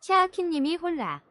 샤키님이 홀라.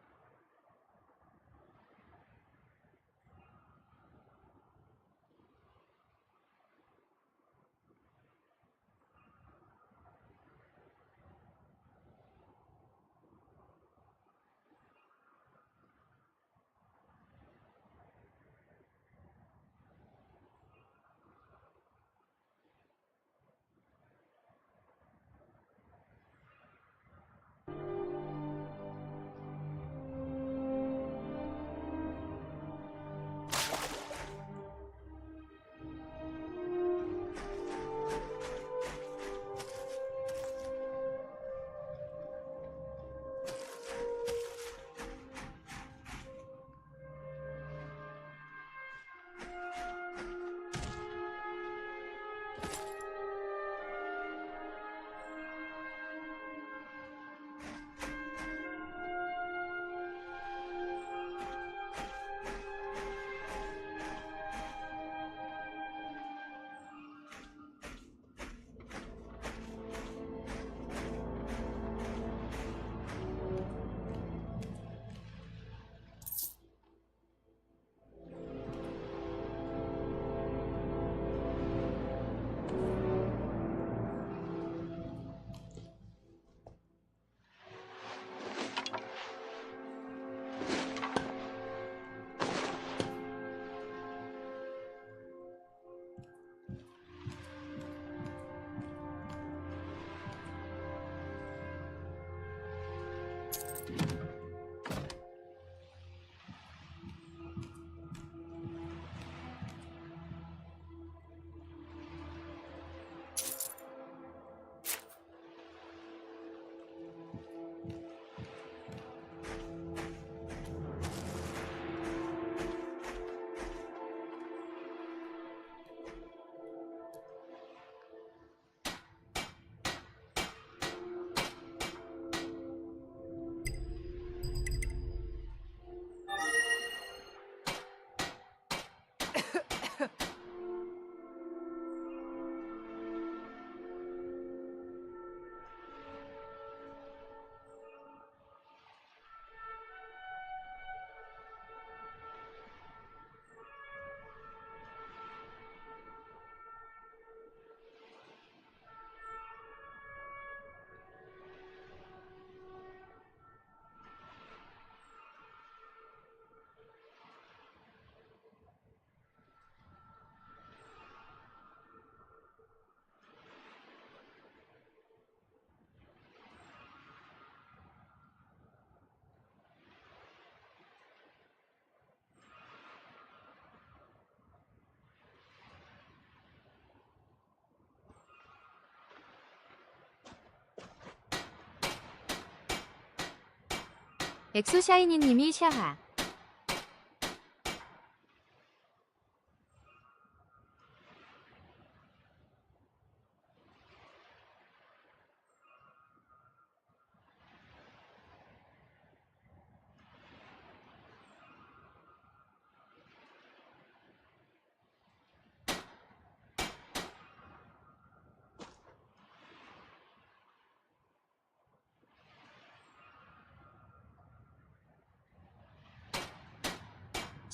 엑소샤이니님이 샤하.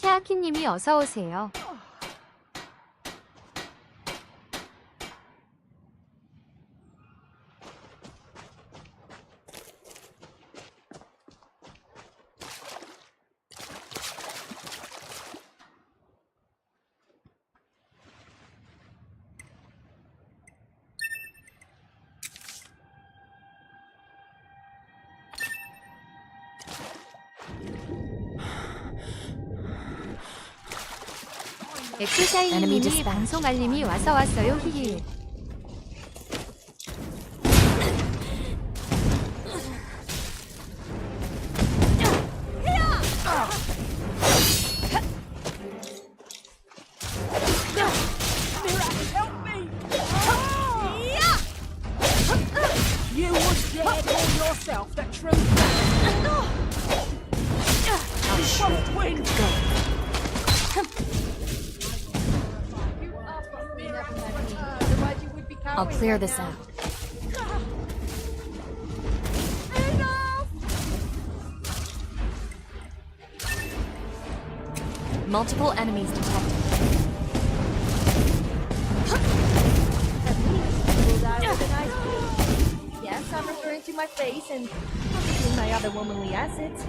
샤키님이 어서 오세요. 엑소샤이니님이 방송 알림이 와서 왔어요. 히히. I'll clear this out. Multiple enemies detected. Will die with a nice beat. Yes, I'm referring to my face and possibly my other womanly assets.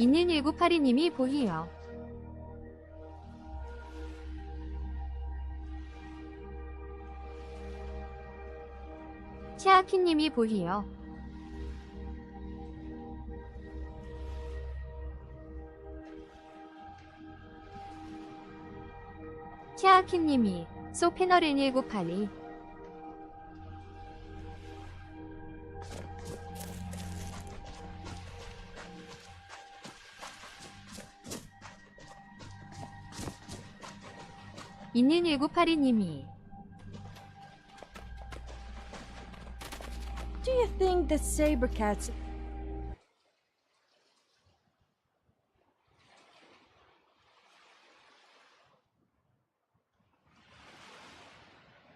있는 1982님이 보이요. 샤키님이 보이요. 샤키님이 소패널 1982. 있는 1982님이 Do you think the saber cats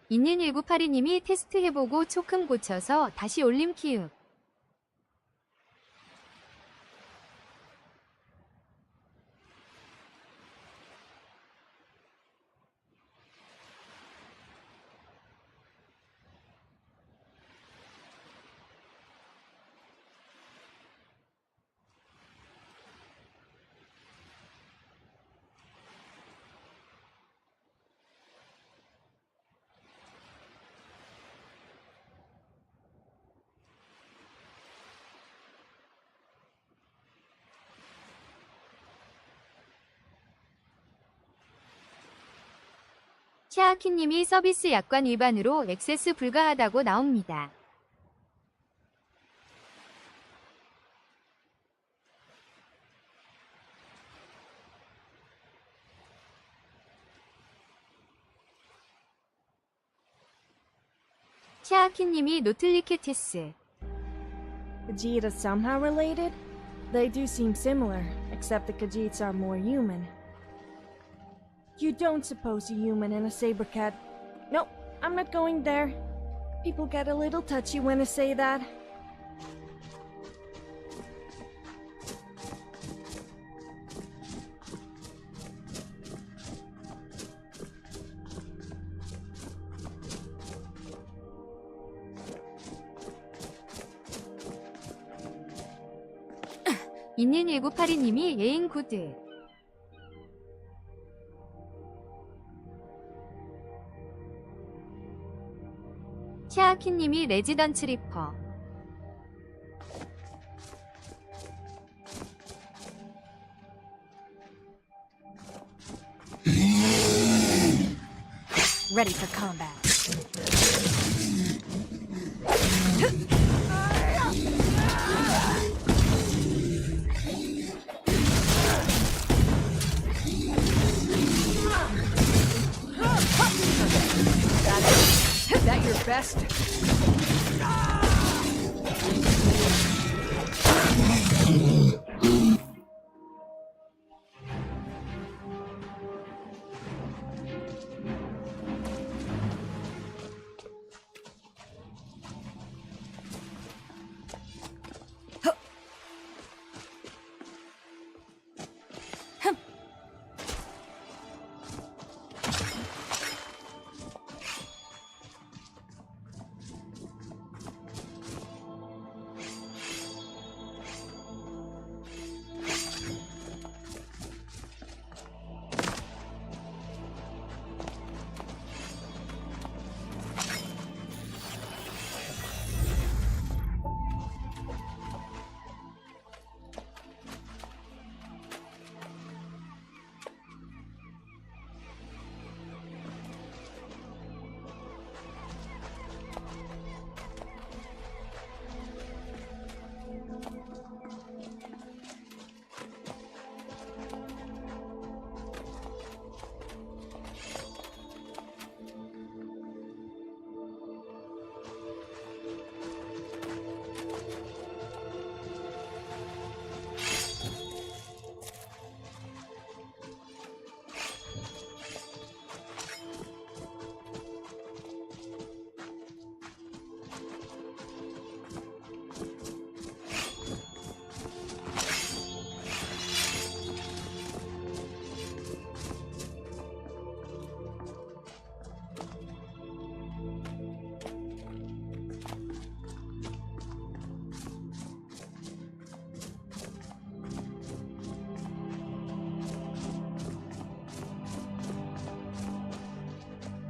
있는 1982님이 테스트해보고 조금 고쳐서 다시 올림 키읔. 샤키님이 서비스 약관 위반으로 액세스 불가하다고 나옵니다. 샤키님이 노틀리케티스. Khajiit is somehow related? They do seem similar, except the Khajiits are more human. You don't suppose a human and a saber cat. Nope, I'm not going there. People get a little touchy when I say that. 있는 1982님이 예인 구드. 샤키님이 레지던트 리퍼. Ready for combat. That your best?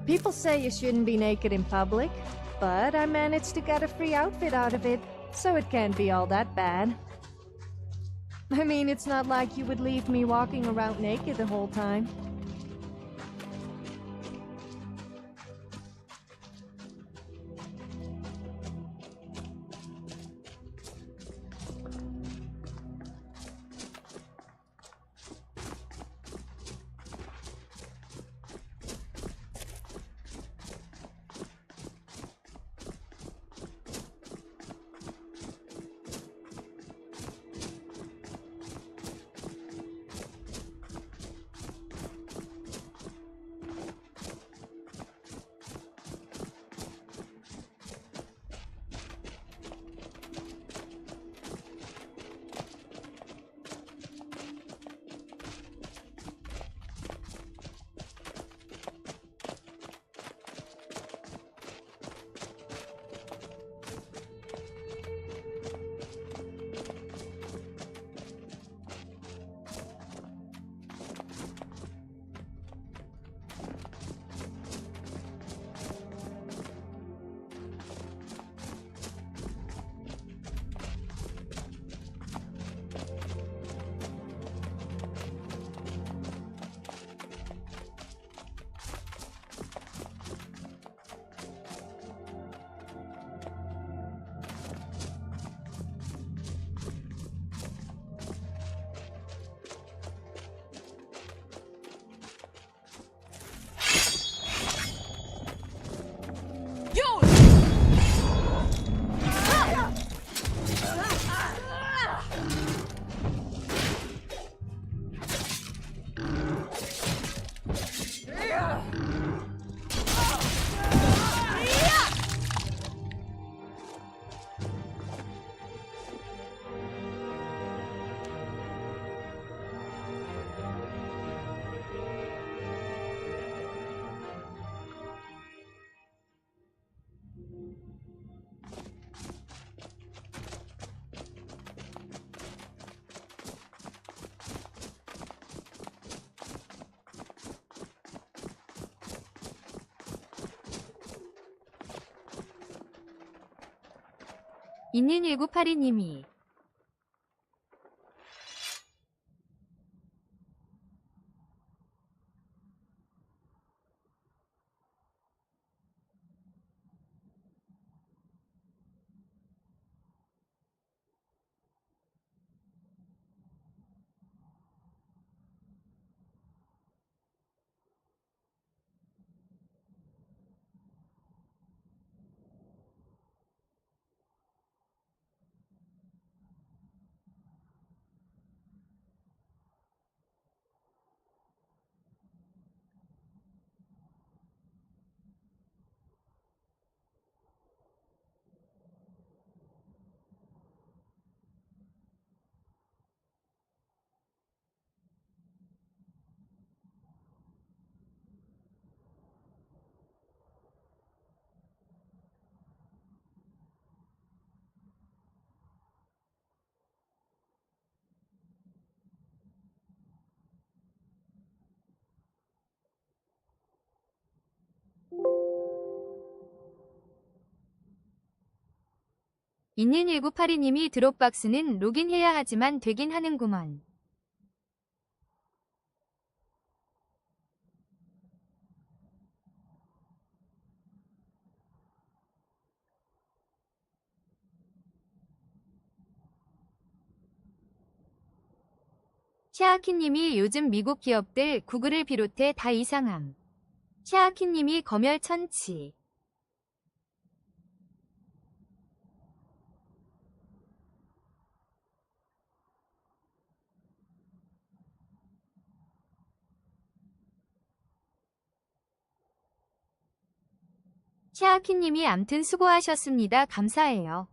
People say you shouldn't be naked in public, but I managed to get a free outfit out of it, so it can't be all that bad. I mean, it's not like you would leave me walking around naked the whole time. 있는 1982님이 있는 1982님이 드롭박스는 로그인해야 하지만 되긴 하는구먼. 샤아키님이 요즘 미국 기업들 구글을 비롯해 다 이상함. 샤아키님이 검열천치. 샤아키님이 암튼 수고하셨습니다. 감사해요.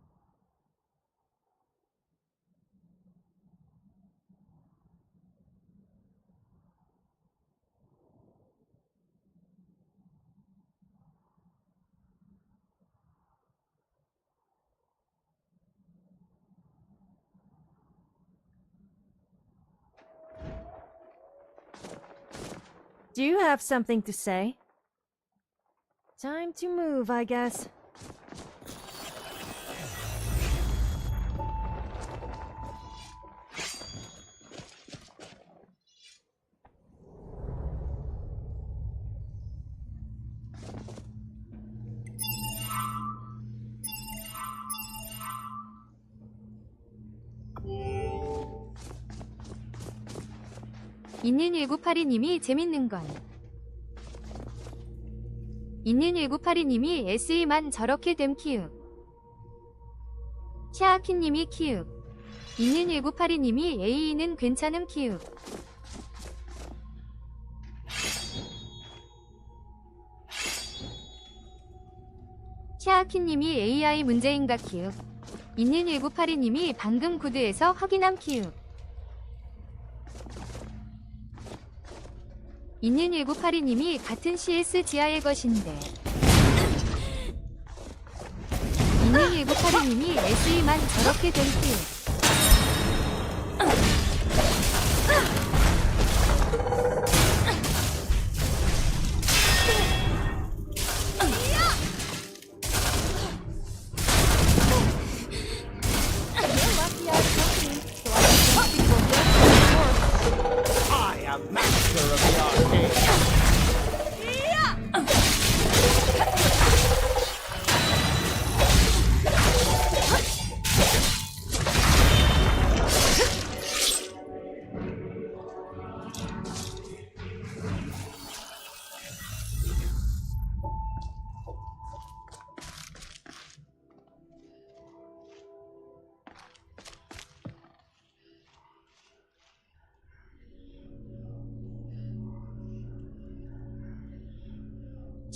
Do you have something to say? Time to move, I guess. 있는 1982님이 재밌는 건 있는 1982님이 SE만 저렇게 됨 키읔 샤아키님이 키읔 있는 1982님이 AE는 괜찮음 키읔 샤아키님이 AI 문제인가 키읔 있는 1982님이 방금 구드에서 확인함 키읔 있는 1982님이 같은 CS 지하의 것인데 있는 1982님이 SE만 저렇게 된 키읔 I am master of the arcade.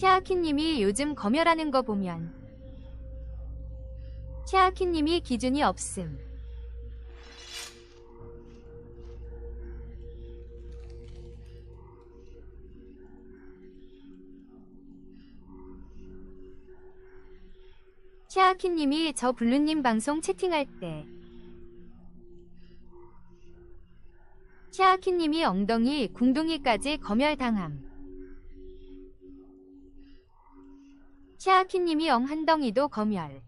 샤아키님이 요즘 검열하는 거 보면 샤아키님이 기준이 없음. 샤아키님이 저 블루님 방송 채팅할 때 샤아키님이 엉덩이 궁둥이까지 검열당함. 샤아키님이 엉한덩이도 검열.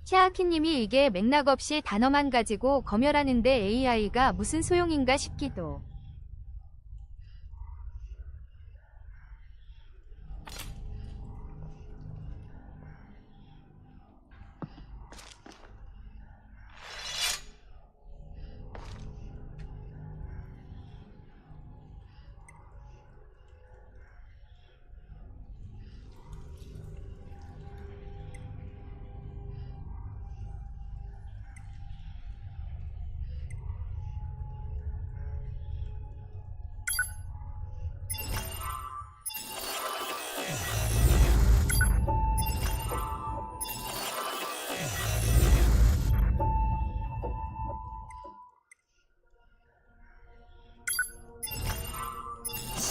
샤아키님이 이게 맥락 없이 단어만 가지고 검열하는데 AI가 무슨 소용인가 싶기도.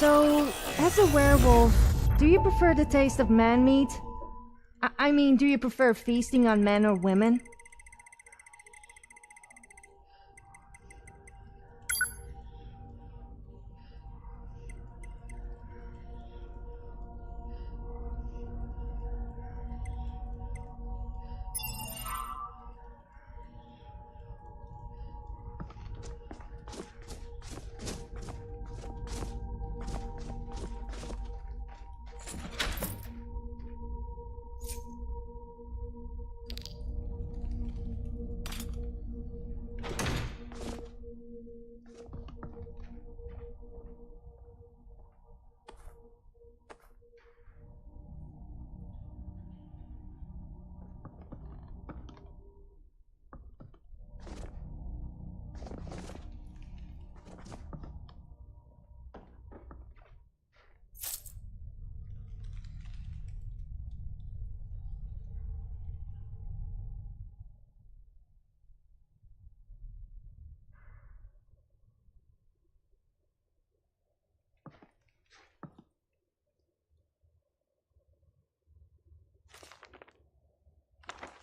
So, as a werewolf, do you prefer the taste of man meat? I mean, do you prefer feasting on men or women?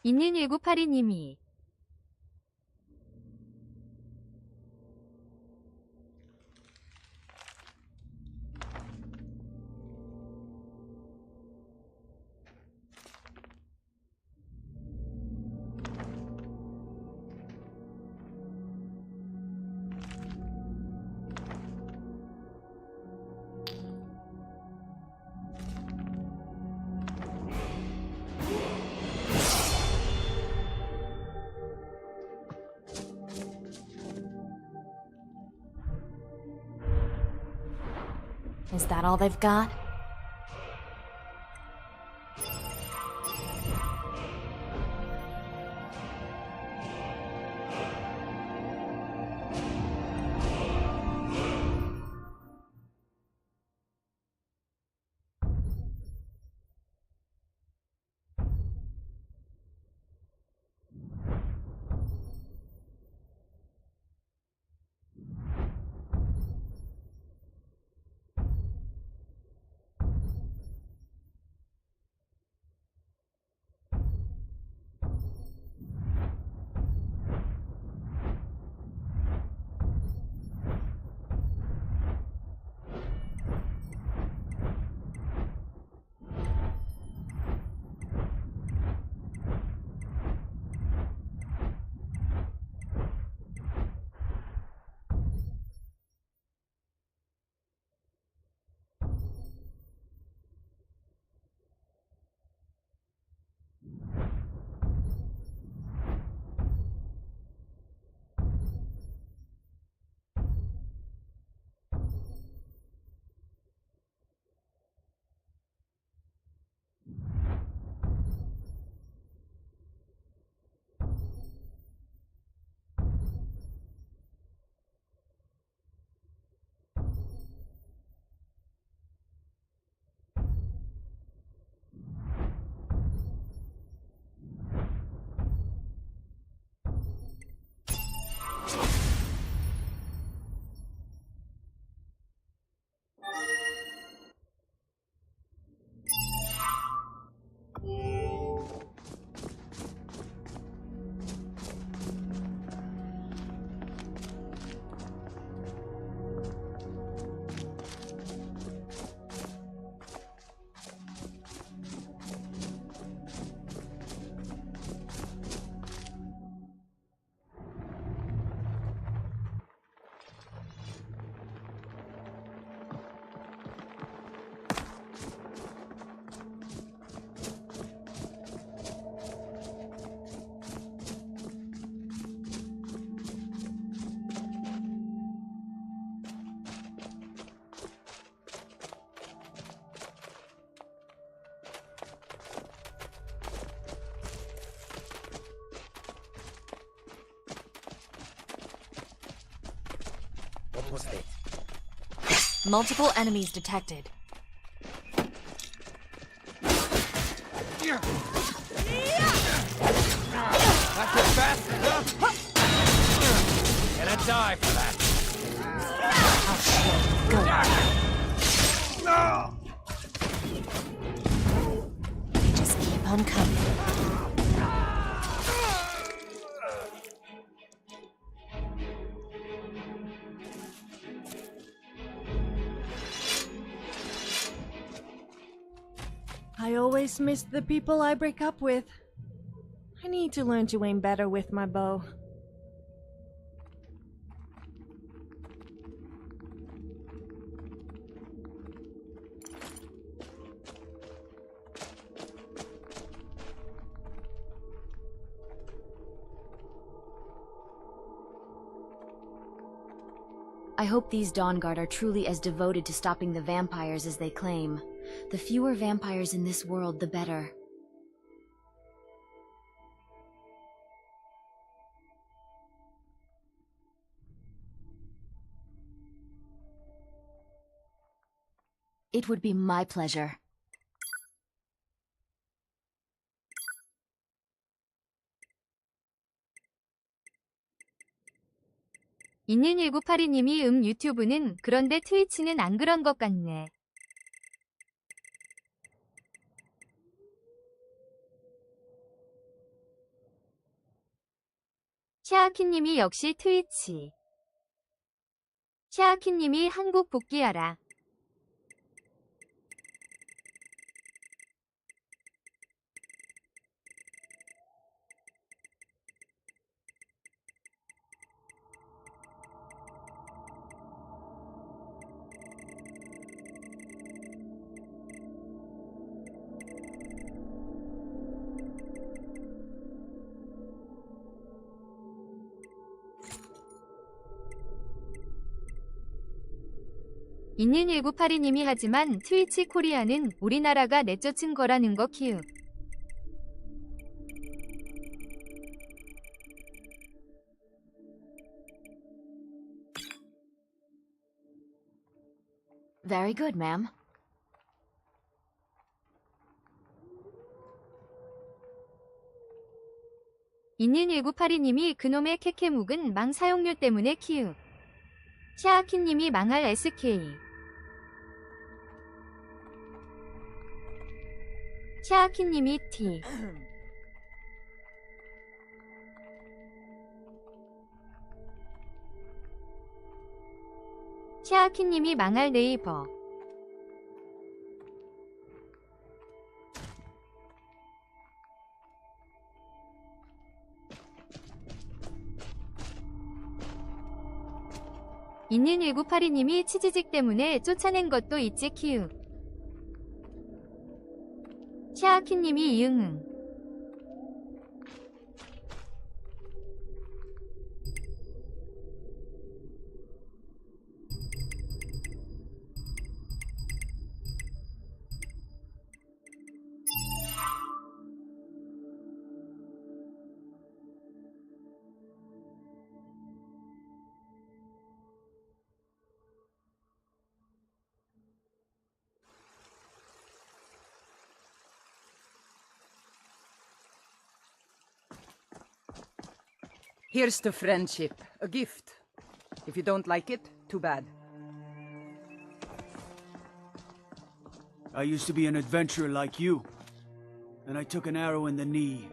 있는 1982님이 Is that all they've got? What was it? Multiple enemies detected. Not too fast enough? Gonna die for that. Oh shit. Go. They just keep on coming. I always miss the people I break up with. I need to learn to aim better with my bow. I hope these Dawnguard are truly as devoted to stopping the vampires as they claim. The fewer vampires in this world, the better. It would be my pleasure. 있는 1982님이 유튜브는 그런데 트위치는 안 그런 것 같네. 샤키님이 역시 트위치. 샤키님이 한국 복귀하라. 있는 1982님이 하지만 트위치 코리아는 우리나라가 내쫓은 거라는 거 키읔. Very good, ma'am. 있는 1982님이 그놈의 캐캐묵은 망 사용료 때문에 키읔. 샤키님이 망할 SK. 샤키님이 T. 샤키님이 망할 네이버. 있는 1982님이 치지직 때문에 쫓아낸 것도 있지 키읔. 샤키님이 이응응. Here's to friendship, a gift. If you don't like it, too bad. I used to be an adventurer like you. Then I took an arrow in the knee.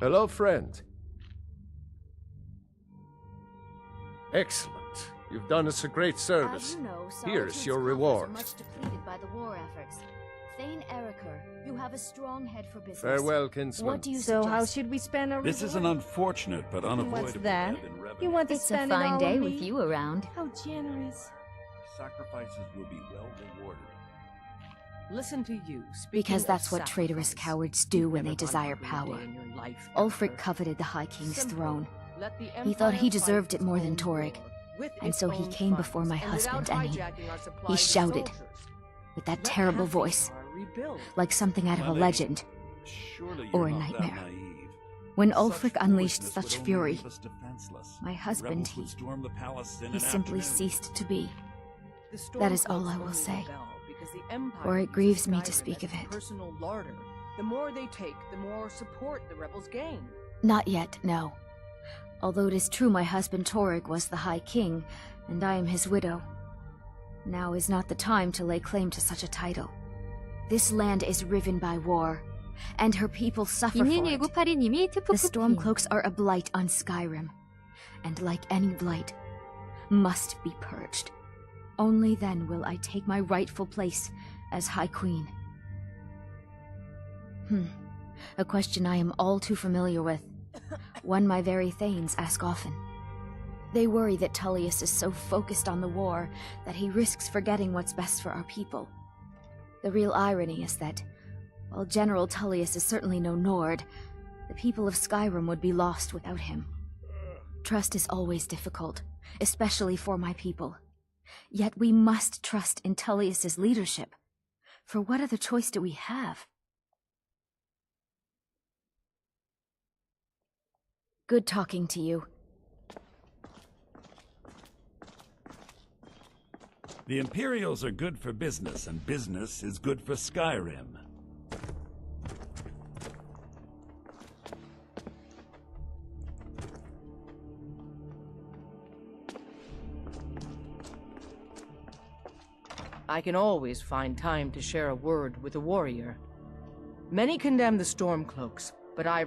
Hello, friend. Excellent. You've done us a great service. As you know, Here's Solitude's your coffers reward. are much depleted by the war efforts. Thane Eriker, you have a strong head for business. Farewell, kinsman. What do you So how suggest? should we spend our This is an reward? unfortunate but unavoidable What's that? ebb in revenue. You want to It's a spend it fine all day on with me? you around. How generous. Sacrifices will be well rewarded. Listen to you. Because that's what traitorous cowards do when they desire power. Ulfric coveted the High King's throne. He thought he deserved it more than Torrig. And so he came before my husband and he shouted with that terrible voice, like something out of a legend. Surely Or you're a not that nightmare. naive. When Such Ulfric unleashed foolishness such would only fury, leave us defenseless. my husband, Rebels would storm the palace in he an simply afternoon. ceased to be. That is all I will say. For it grieves me to speak of it. Personal larder. The more they take, the more support the rebels gain. Not yet, no. Although it is true my husband Torrig was the High King, and I am his widow. Now is not the time to lay claim to such a title. This land is riven by war, and her people suffer for 있는 it. 1982님이 The 트프프피. Stormcloaks are a blight on Skyrim, and like any blight, must be purged. Only then will I take my rightful place as High Queen. A question I am all too familiar with. One my very Thanes ask often. They worry that Tullius is so focused on the war that he risks forgetting what's best for our people. The real irony is that, while General Tullius is certainly no Nord, the people of Skyrim would be lost without him. Trust is always difficult, especially for my people. Yet we must trust in Tullius's leadership. For what other choice do we have? Good talking to you. The Imperials are good for business, and business is good for Skyrim. I can always find time to share a word with a warrior. Many condemn the Stormcloaks, but I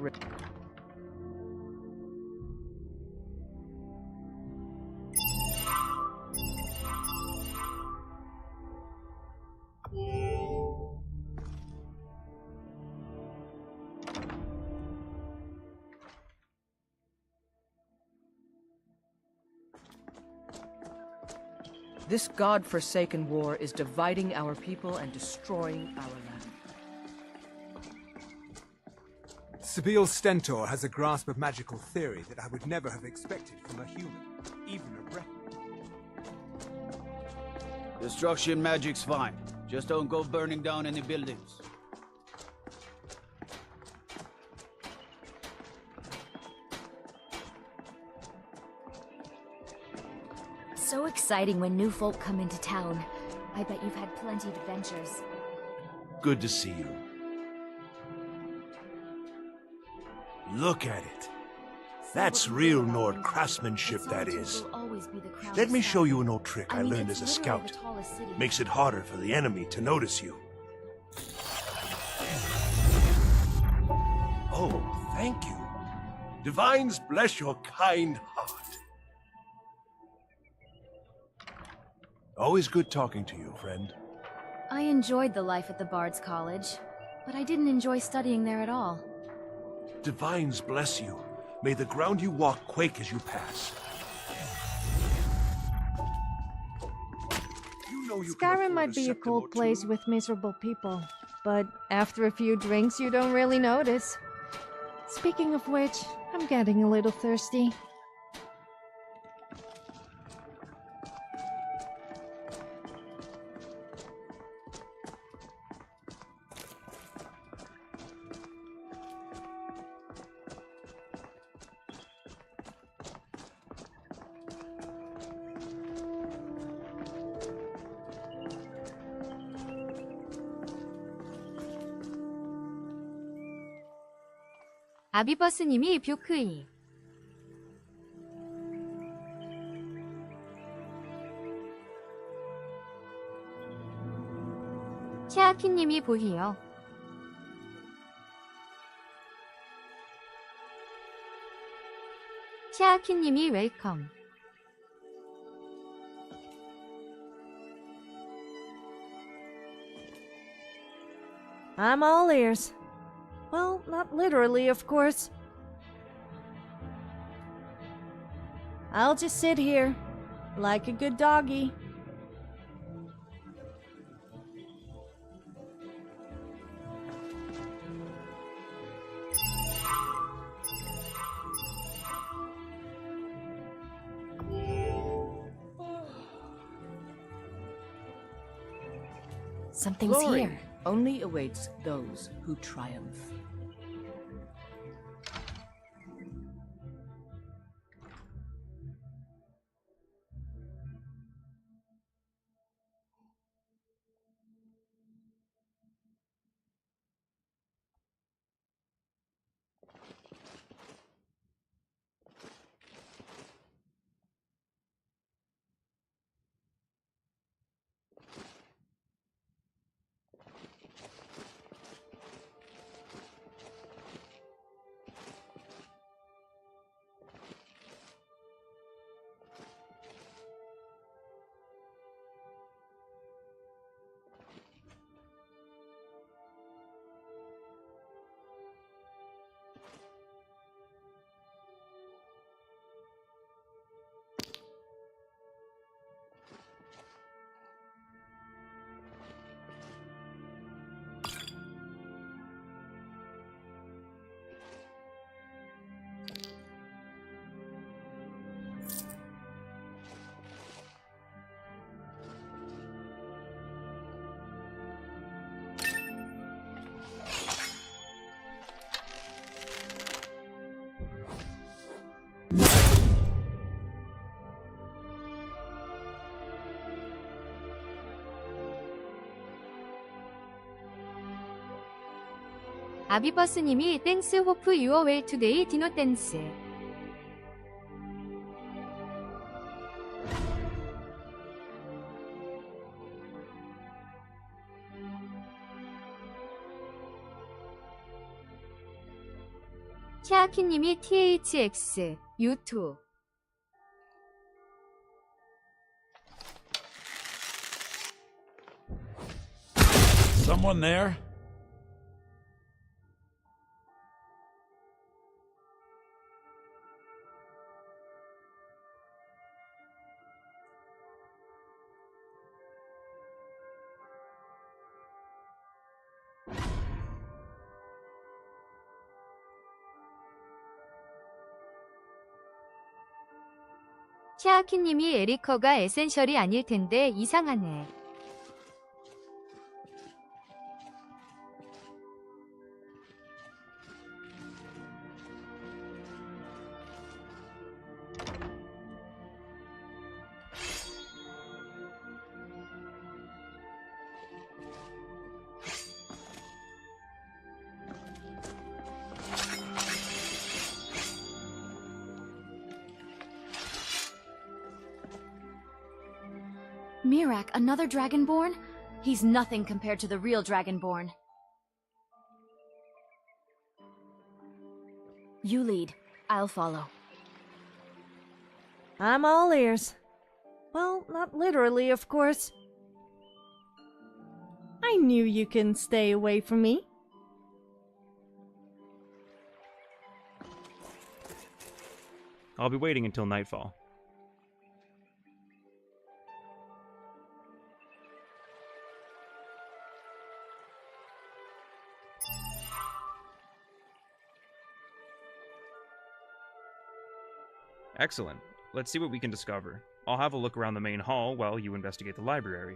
This god-forsaken war is dividing our people and destroying our land. Sabil Stentor has a grasp of magical theory that I would never have expected from a human, even a Breton. Destruction magic's fine. Just don't go burning down any buildings. So exciting when new folk come into town. I bet you've had plenty of adventures. Good to see you. Look at it. That's real Nord craftsmanship, that is. Let me show you an old trick I learned as a scout. Makes it harder for the enemy to notice you. Oh, thank you. Divines bless your kind heart. Always good talking to you, friend. I enjoyed the life at the Bard's College, but I didn't enjoy studying there at all. Divines bless you. May the ground you walk quake as you pass. You know you Skyrim might be a cold place with miserable people, but after a few drinks you don't really notice. Speaking of which, I'm getting a little thirsty. 아비버스님이 뷰크이. 샤키님이 보히요. 샤키님이 웰컴. I'm all ears. Well, not literally, of course. I'll just sit here, like a good doggy. Something's Glory here. only awaits those who triumph. 아비버스님이 땡스 호프 유어 웰 투데이 디노 댄스. 샤키님이 THX, U2. Someone there? 샤키님이 에리커가 에센셜이 아닐 텐데 이상하네. Mirak, another Dragonborn? He's nothing compared to the real Dragonborn. You lead. I'll follow. I'm all ears. Well, not literally, of course. I knew you couldn't stay away from me. I'll be waiting until nightfall. Excellent. Let's see what we can discover. I'll have a look around the main hall while you investigate the library.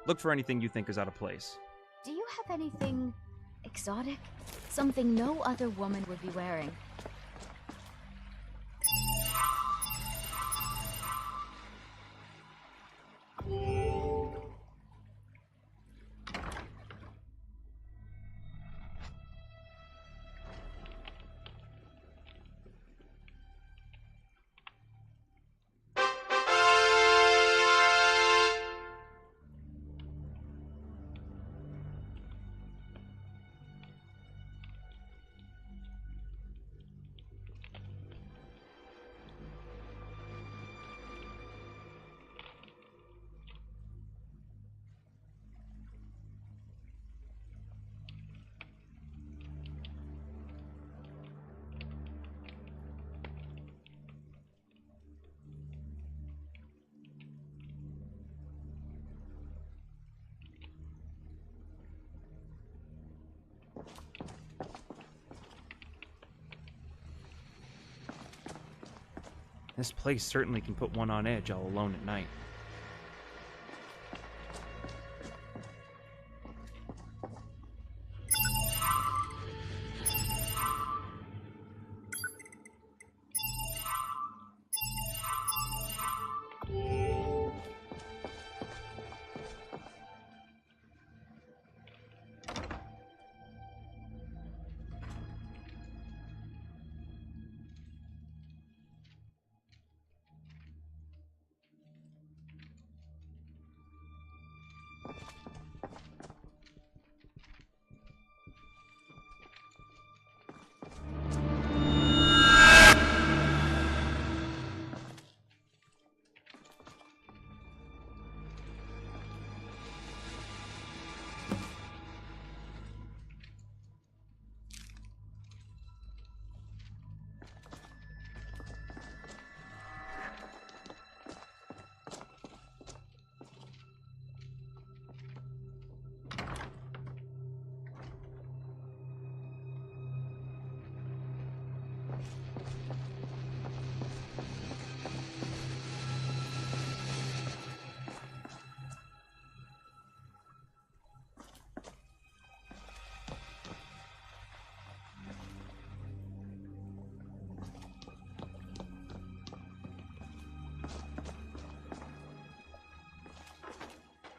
Look for anything you think is out of place. Do you have anything exotic? Something no other woman would be wearing. This place certainly can put one on edge all alone at night.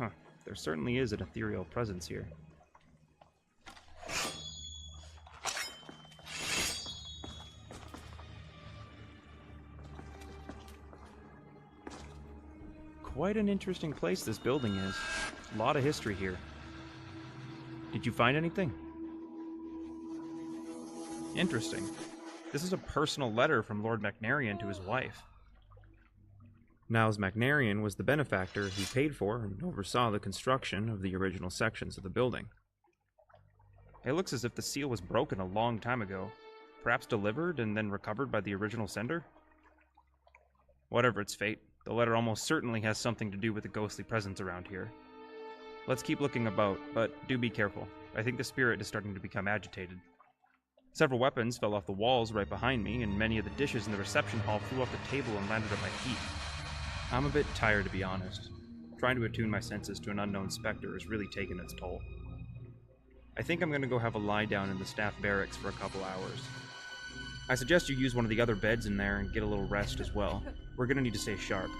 Huh, there certainly is an ethereal presence here. Quite an interesting place this building is. A lot of history here. Did you find anything? Interesting. This is a personal letter from Lord Macnarion to his wife. Niles Macnarion was the benefactor who paid for and oversaw the construction of the original sections of the building. It looks as if the seal was broken a long time ago, perhaps delivered and then recovered by the original sender? Whatever its fate, the letter almost certainly has something to do with the ghostly presence around here. Let's keep looking about, but do be careful. I think the spirit is starting to become agitated. Several weapons fell off the walls right behind me, and many of the dishes in the reception hall flew off the table and landed at my feet. I'm a bit tired, to be honest. Trying to attune my senses to an unknown specter has really taken its toll. I think I'm going to go have a lie down in the staff barracks for a couple hours. I suggest you use one of the other beds in there and get a little rest as well. We're going to need to stay sharp.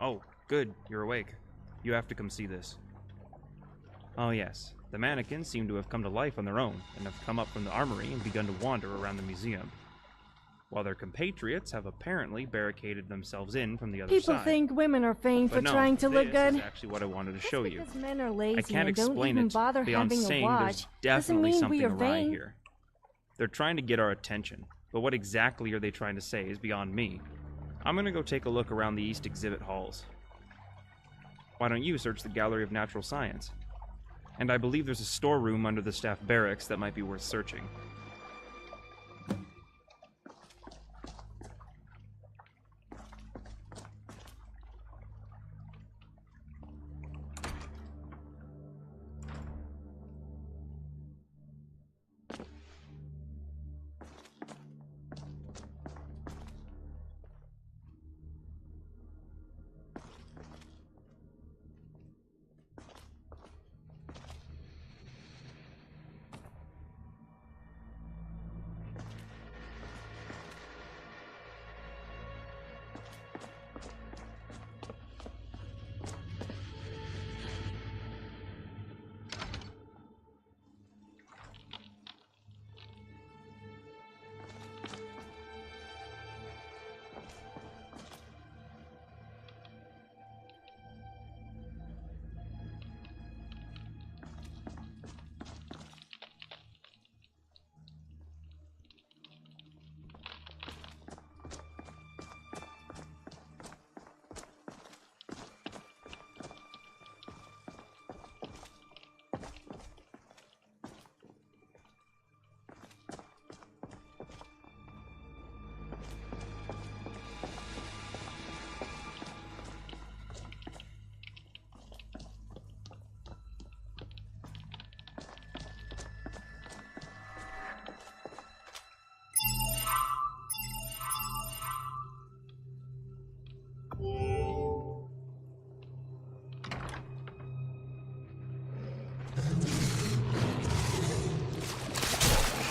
Oh, good, you're awake. You have to come see this. Oh yes, the mannequins seem to have come to life on their own, and have come up from the armory and begun to wander around the museum, while their compatriots have apparently barricaded themselves in from the other side. People think women are famed for But no, trying to look good. This is actually what I wanted to show you. Because men are lazy I can't and don't explain even it bother beyond having a saying watch. there's definitely Doesn't mean we something are awry vain. here. They're trying to get our attention, but what exactly are they trying to say is beyond me. I'm gonna go take a look around the East exhibit halls. Why don't you search the Gallery of Natural Science? And I believe there's a storeroom under the staff barracks that might be worth searching.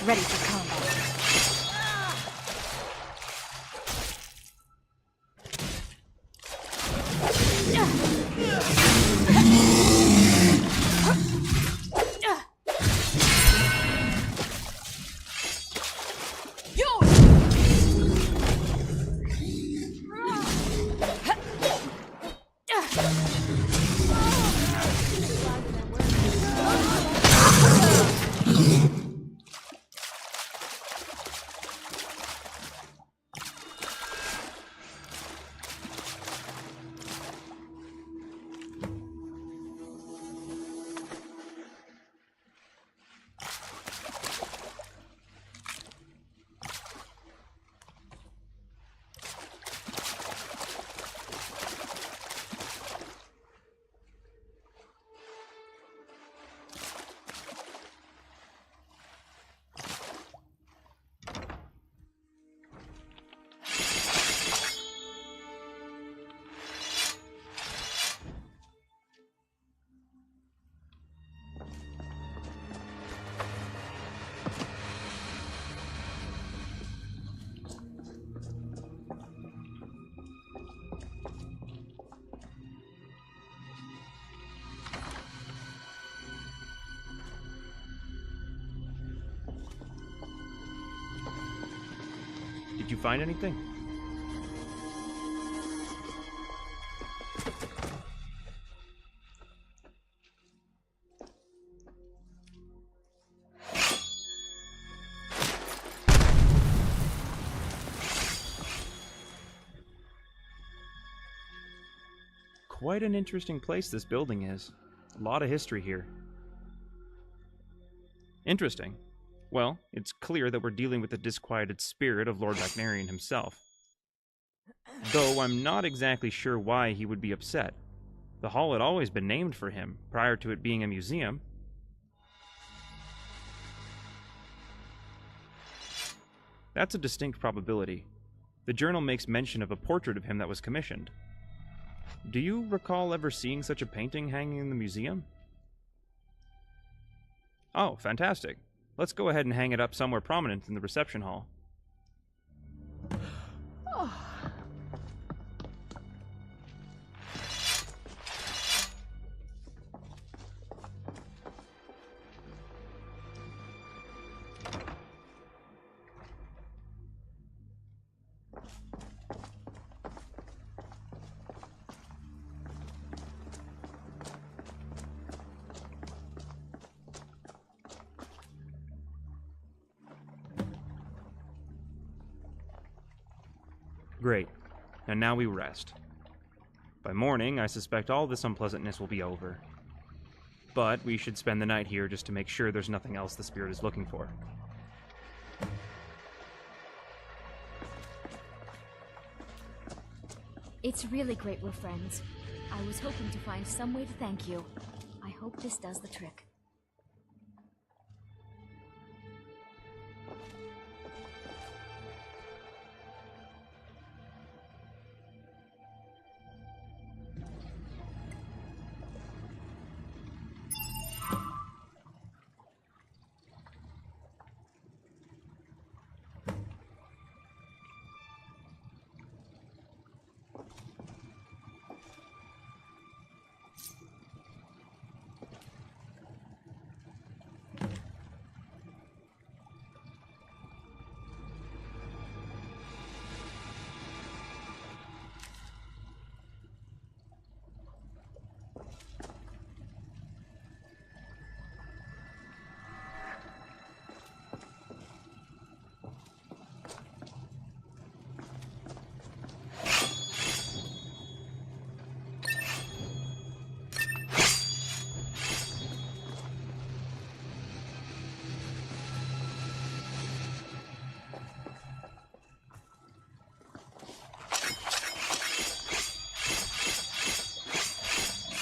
Ready for combat. find anything? Quite an interesting place this building is. A lot of history here. Interesting. Well, it's clear that we're dealing with the disquieted spirit of Lord Macnarian himself. Though I'm not exactly sure why he would be upset. The hall had always been named for him, prior to it being a museum. That's a distinct probability. The journal makes mention of a portrait of him that was commissioned. Do you recall ever seeing such a painting hanging in the museum? Oh, fantastic. Let's go ahead and hang it up somewhere prominent in the reception hall. Great. And now we rest. By morning, I suspect all this unpleasantness will be over. But we should spend the night here just to make sure there's nothing else the spirit is looking for. It's really great we're friends. I was hoping to find some way to thank you. I hope this does the trick.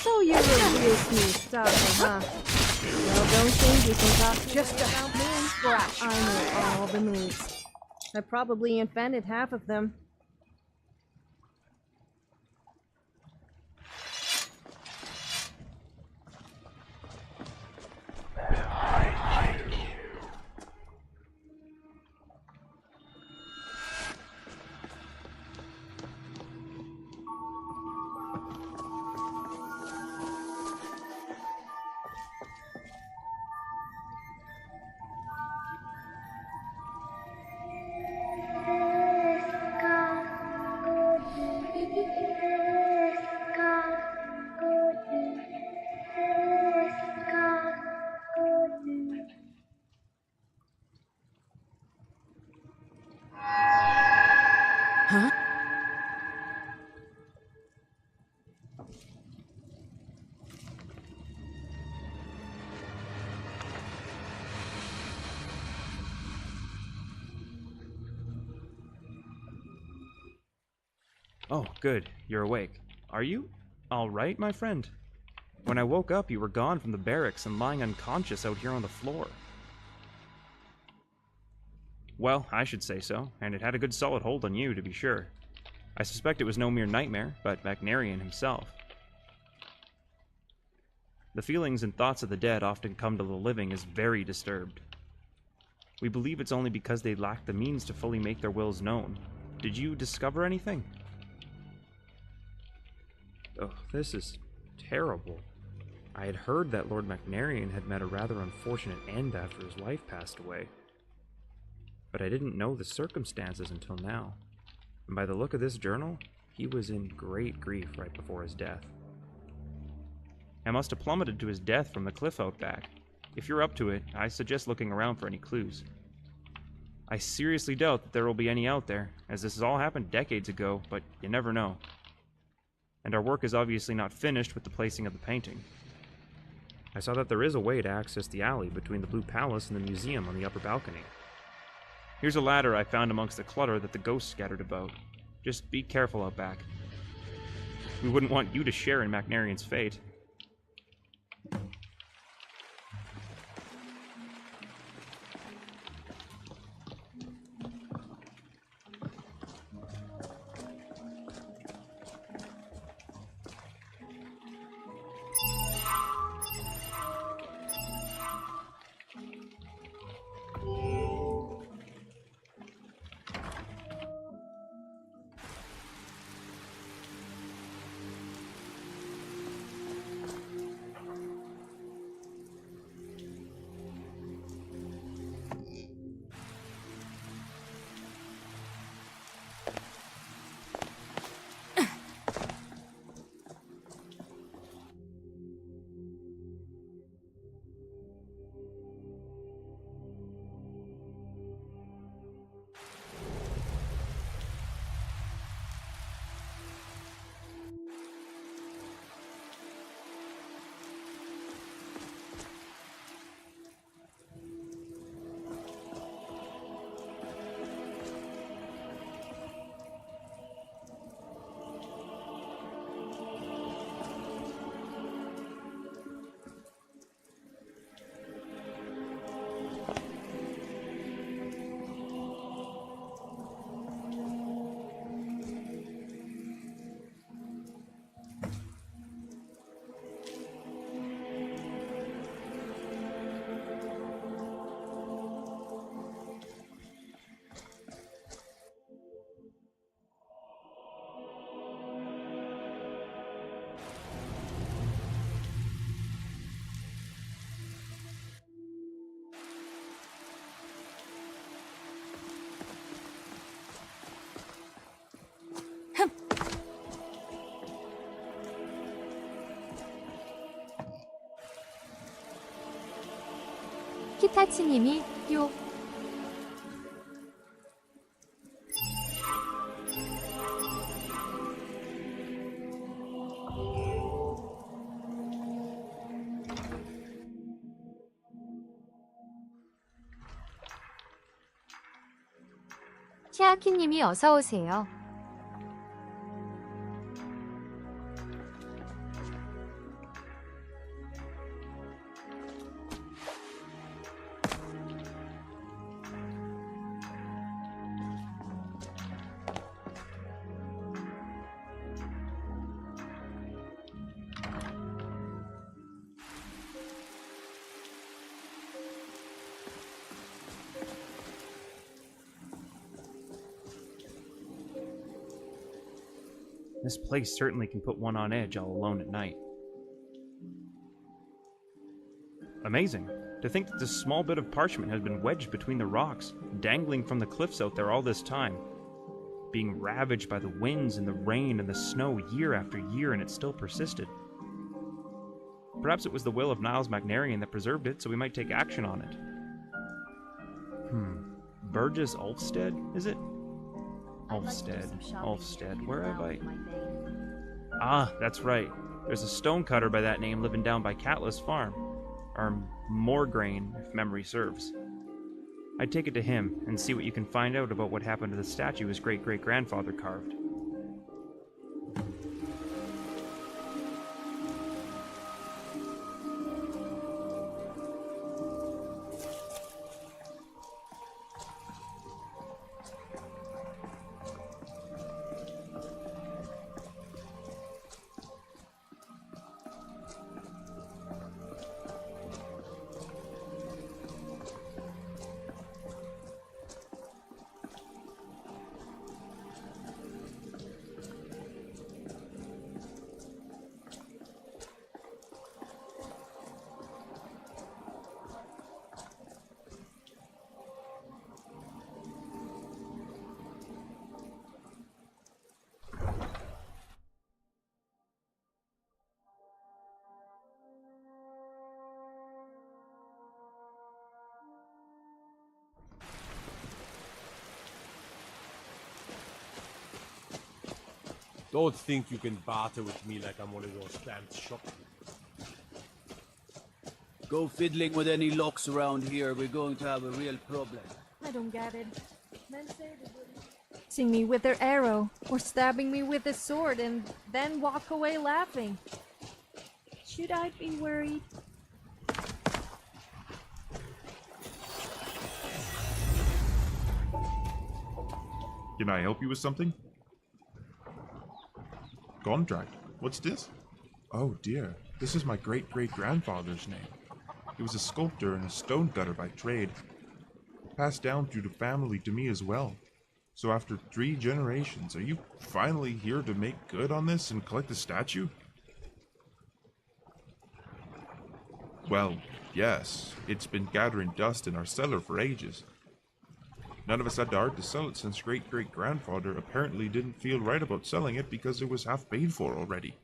So you're a real smooth starter, huh? Well, don't think you can talk just about me. I know all the moves. I probably invented half of them. Huh? Oh, good. You're awake. Are you all right, my friend? When I woke up, you were gone from the barracks and lying unconscious out here on the floor. Well, I should say so, and it had a good solid hold on you, to be sure. I suspect it was no mere nightmare, but Macnarian himself. The feelings and thoughts of the dead often come to the living as very disturbed. We believe it's only because they lack the means to fully make their wills known. Did you discover anything? Oh, this is terrible. I had heard that Lord Macnarian had met a rather unfortunate end after his wife passed away. but I didn't know the circumstances until now. And by the look of this journal, he was in great grief right before his death. I must have plummeted to his death from the cliff out back. If you're up to it, I suggest looking around for any clues. I seriously doubt that there will be any out there, as this has all happened decades ago, but you never know. And our work is obviously not finished with the placing of the painting. I saw that there is a way to access the alley between the Blue Palace and the museum on the upper balcony. Here's a ladder I found amongst the clutter that the ghosts scattered about. Just be careful out back. We wouldn't want you to share in Macnarian's fate. 키타치님이 요 샤키님이 어서 오세요. This place certainly can put one on edge all alone at night. Amazing. To think that this small bit of parchment has been wedged between the rocks, dangling from the cliffs out there all this time, being ravaged by the winds and the rain and the snow year after year, and it still persisted. Perhaps it was the will of Niles Macnarian that preserved it, so we might take action on it. Burgess Ulfstead, is it? Ulfstead. Where have I... Ah, that's right. There's a stonecutter by that name living down by Catless Farm. Or Morgraine, if memory serves. I'd take it to him and see what you can find out about what happened to the statue his great-great-grandfather carved. Don't think you can barter with me like I'm one of your stamped shopkeepers. Go fiddling with any locks around here, we're going to have a real problem. I don't get it. Men say they would hitting me with their arrow, or stabbing me with a sword, and then walk away laughing. Should I be worried? Can I help you with something? Contract. What's this? Oh dear, this is my great-great-grandfather's name. He was a sculptor and a stonecutter by trade. Passed down through the family to me as well. So after 3 generations, are you finally here to make good on this and collect the statue? Well, yes. It's been gathering dust in our cellar for ages. None of us had the heart to sell it since great-great-grandfather apparently didn't feel right about selling it because it was half paid for already.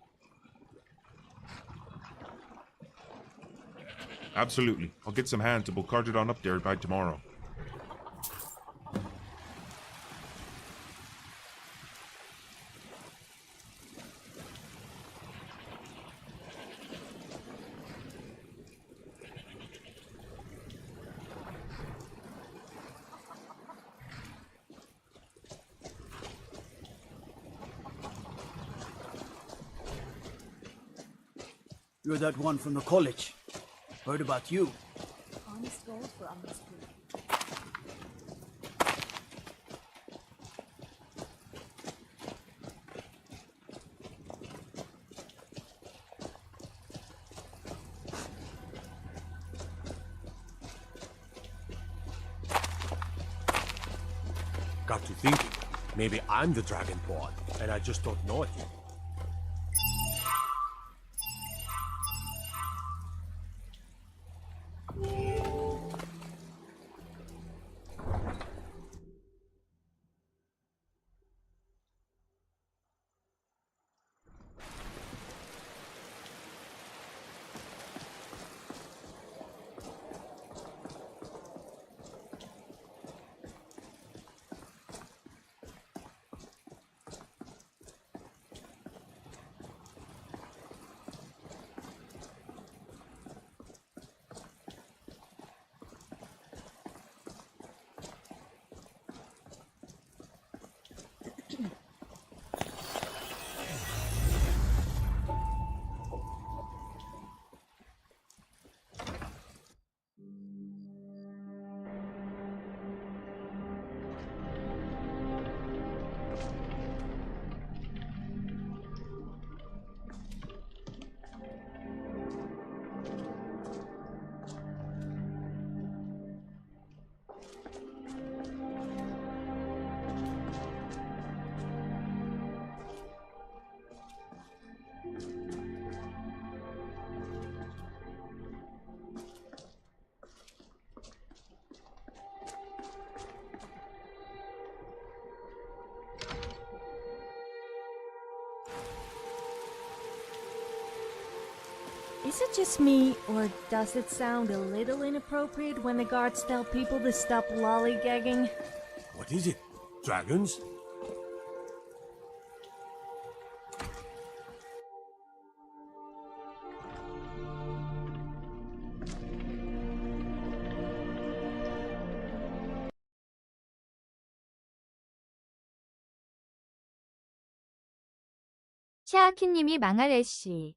Absolutely. I'll get some hands and we'll cart it on up there by tomorrow. You're that one from the college. Heard about you. Honest gold for honest gold. Got to thinking. Maybe I'm the Dragonborn, and I just don't know it yet. Is it just me, or does it sound a little inappropriate when the guards tell people to stop lollygagging? What is it? Dragons? 샤키님이 망할 애쉬.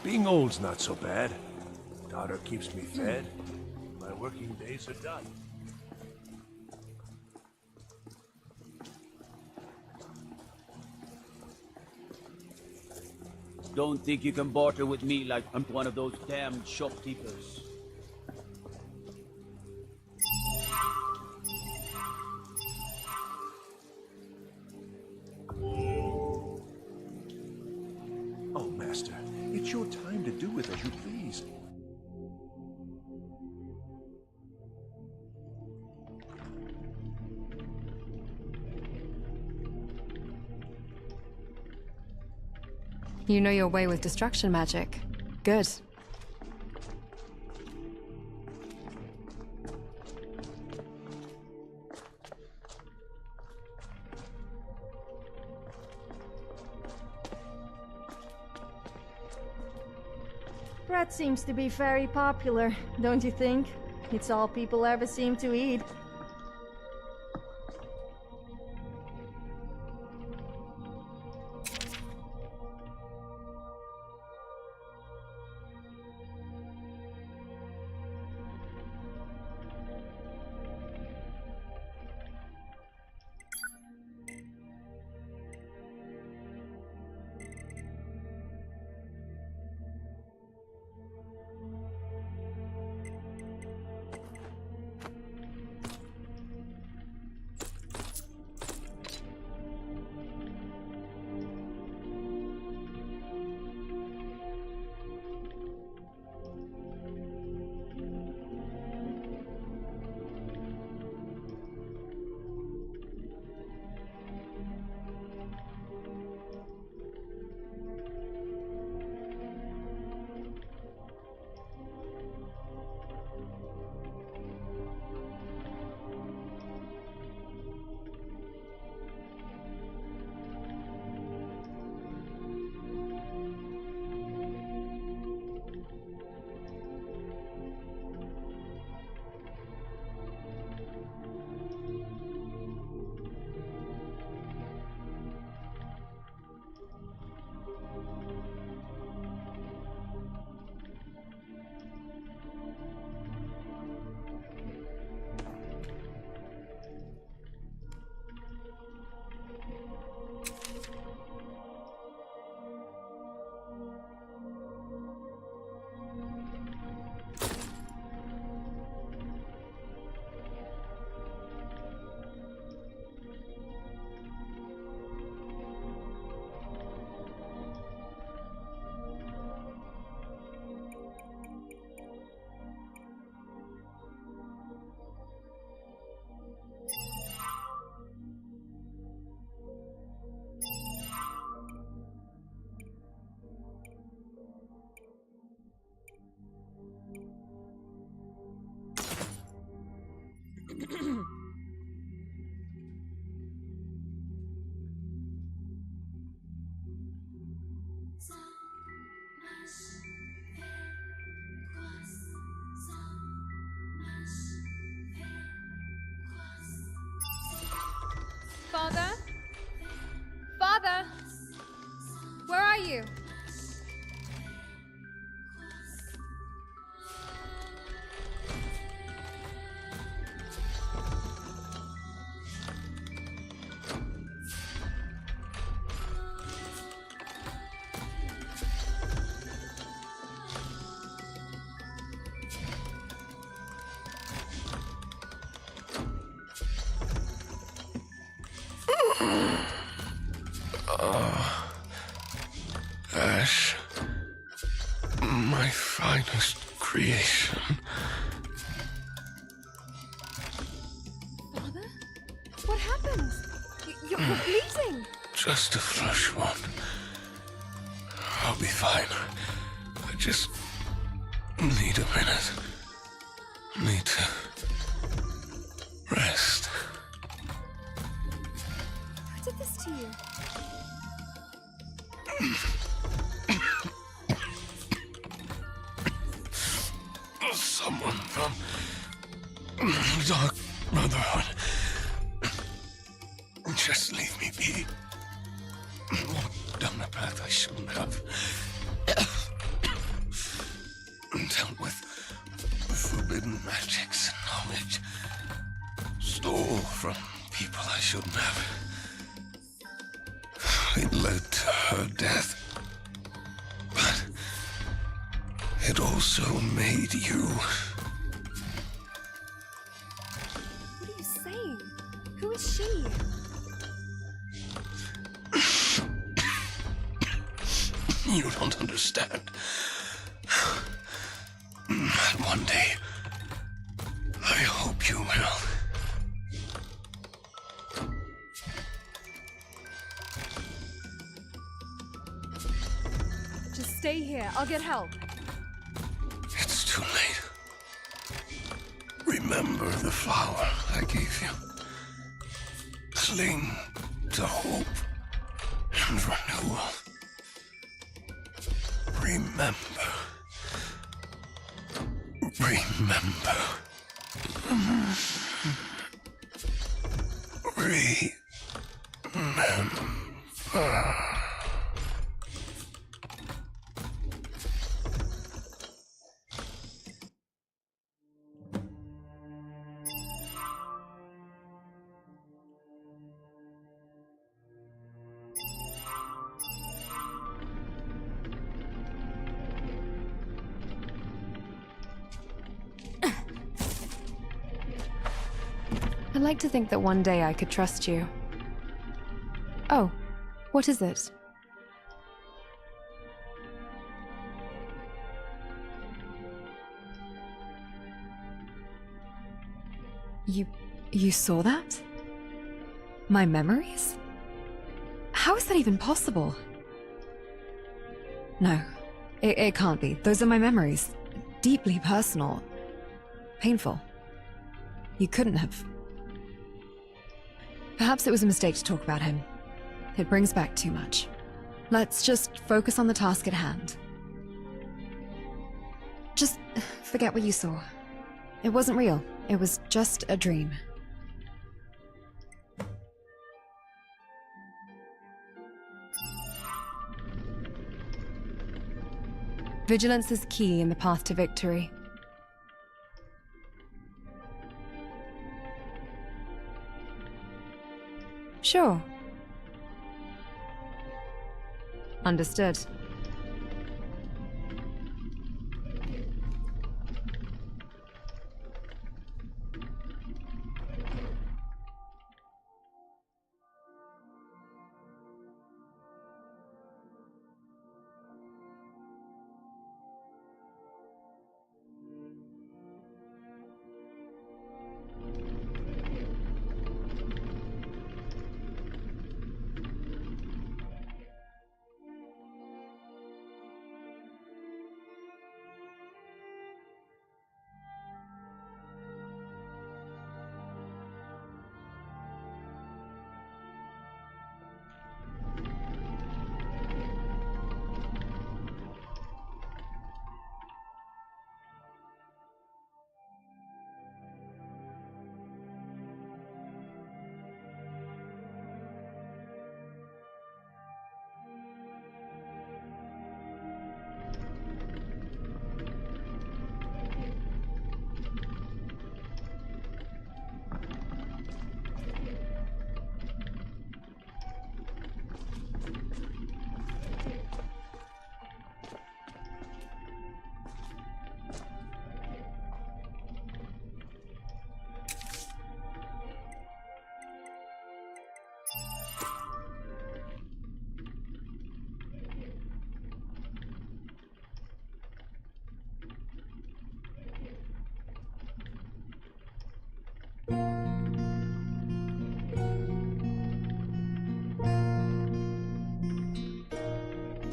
Being old's not so bad. Daughter keeps me fed. My working days are done. Don't think you can barter with me like I'm one of those damned shopkeepers. Oh, Master, it's your time to do with as you please. You know your way with destruction magic. Good. Bread seems to be very popular, don't you think? It's all people ever seem to eat. Father? Father? Where are you? Ash, my finest creation. Father? What happened? You're bleeding. Just a flesh wound. I'll be fine. I just need a minute. Need to rest. Who did this to you? Someone from the Dark Brotherhood. Just leave me be. Walk down the path I shouldn't have. dealt with forbidden magics and knowledge. Stole from people I shouldn't have. It led to her death. But it also made you. What are you saying? Who is she? You don't understand. And one day, I hope you will. Just stay here. I'll get help. It's too late. Remember the flower I gave you. Cling to hope and renewal. Remember. Remember. Remember. I'd like to think that one day I could trust you. Oh, what is it? You saw that? My memories? How is that even possible? No, it can't be. Those are my memories. Deeply personal. Painful. You couldn't have. Perhaps it was a mistake to talk about him. It brings back too much. Let's just focus on the task at hand. Just forget what you saw. It wasn't real. It was just a dream. Vigilance is key in the path to victory. Sure. Understood.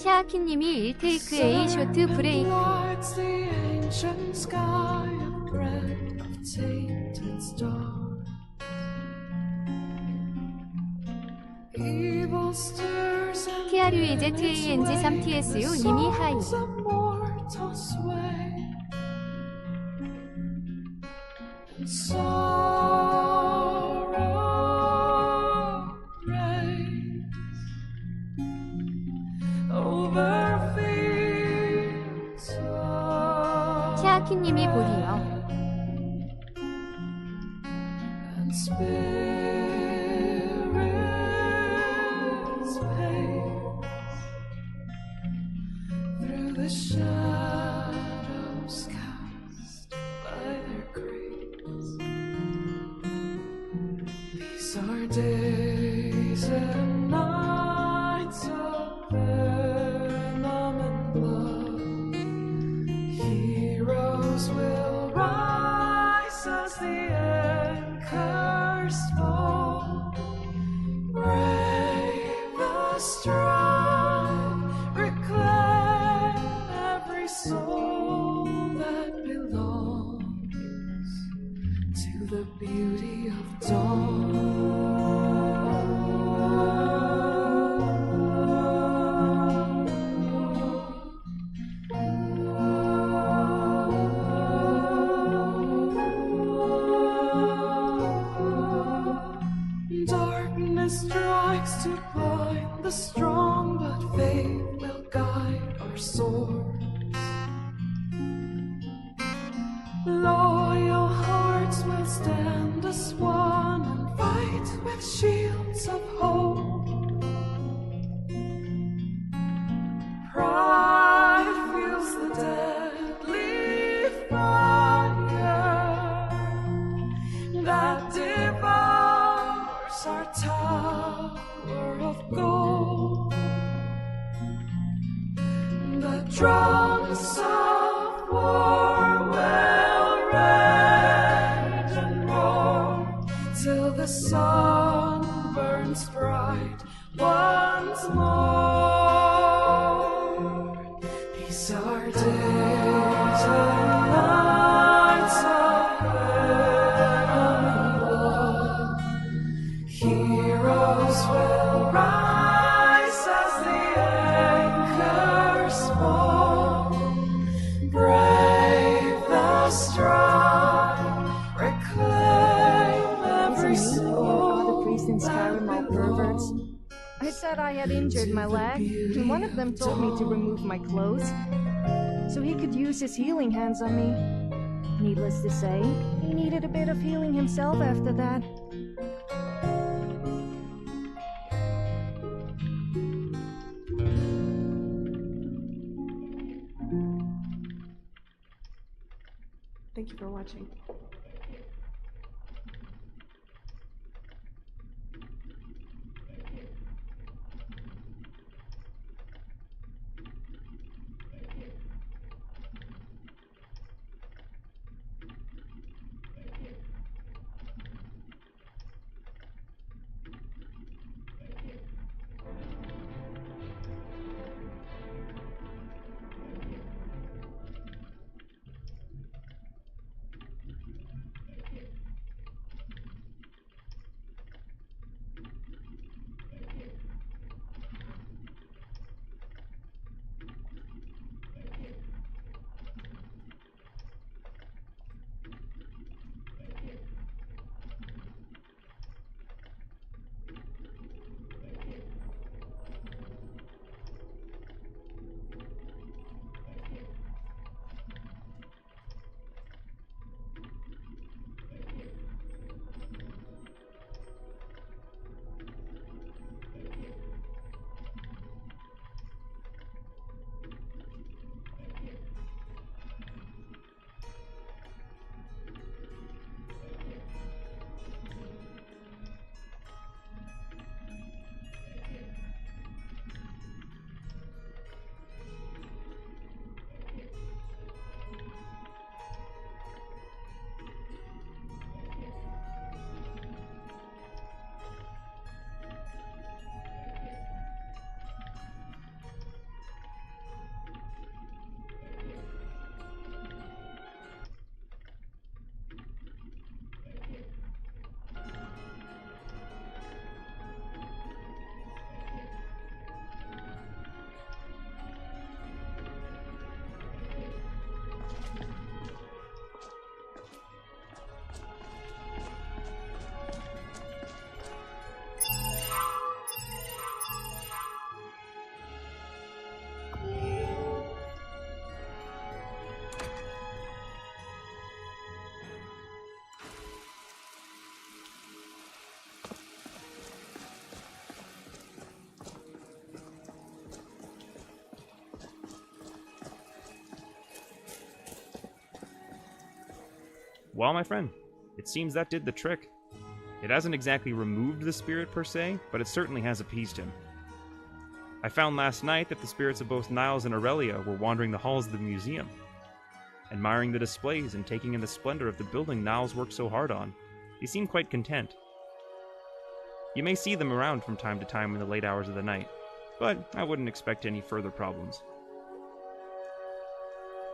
샤키님이 1테이크 A 쇼트 브레이크. TRUEZANG3TSU 님이 하이. Over fields of 샤키님이 보리요. Through the shadows cast by their grace. These are days and nights of venom and blood. Heroes will rise as the anchors fall. Brave the strong, reclaim every soul that belongs to the beauty of dawn. Darkness strikes to blind the strong, but faith will guide our swords. Loyal hearts will stand as one and fight with shields of hope. Pride feels the deadly fire that devours our tower of gold. The drums of war will rage and roar till the sun burns bright once more. These are days and nights of venom and blood. Heroes will rise as the anchors fall. Brave the strong, reclaim every soul. The priests in Skyrim all perverts. I said I had injured my leg, and one of them told me to remove my clothes so he could use his healing hands on me. Needless to say, he needed a bit of healing himself after that. Thank you for watching. Well, my friend, it seems that did the trick. It hasn't exactly removed the spirit per se, but it certainly has appeased him. I found last night that the spirits of both Niles and Aurelia were wandering the halls of the museum, admiring the displays and taking in the splendor of the building Niles worked so hard on. They seem quite content. You may see them around from time to time in the late hours of the night, but I wouldn't expect any further problems.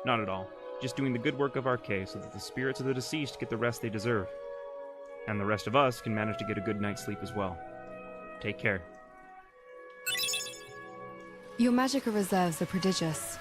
Not at all. Just doing the good work of Arcade so that the spirits of the deceased get the rest they deserve. And the rest of us can manage to get a good night's sleep as well. Take care. Your magical reserves are prodigious.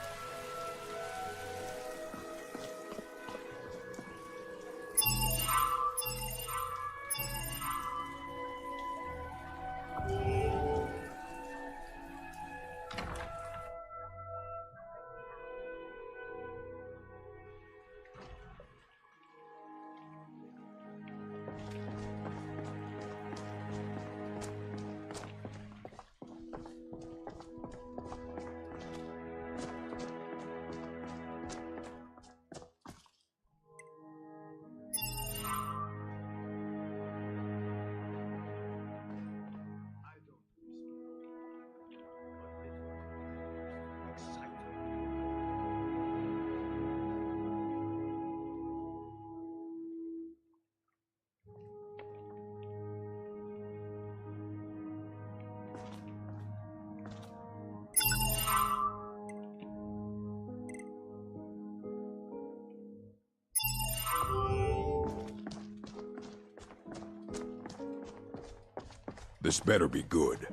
This better be good.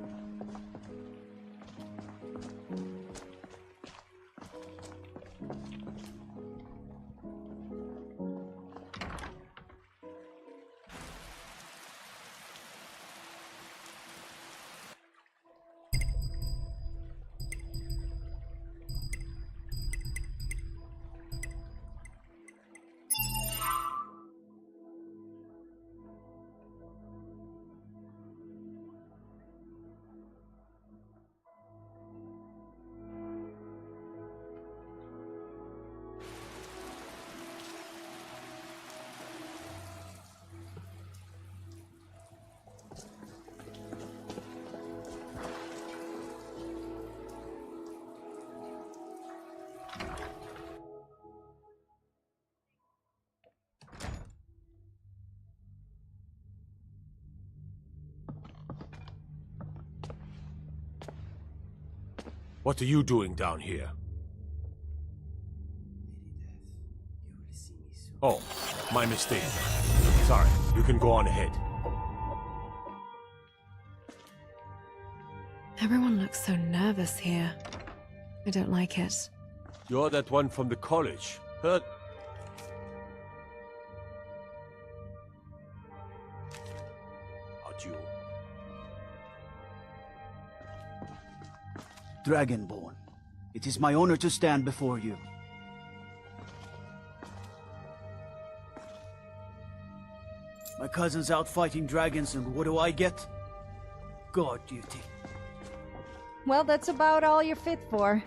What are you doing down here? Oh, my mistake. Sorry, you can go on ahead. Everyone looks so nervous here. I don't like it. You're that one from the college. Aren't you? Dragonborn, it is my honor to stand before you. My cousin's out fighting dragons, and what do I get? Guard duty. Well, that's about all you're fit for.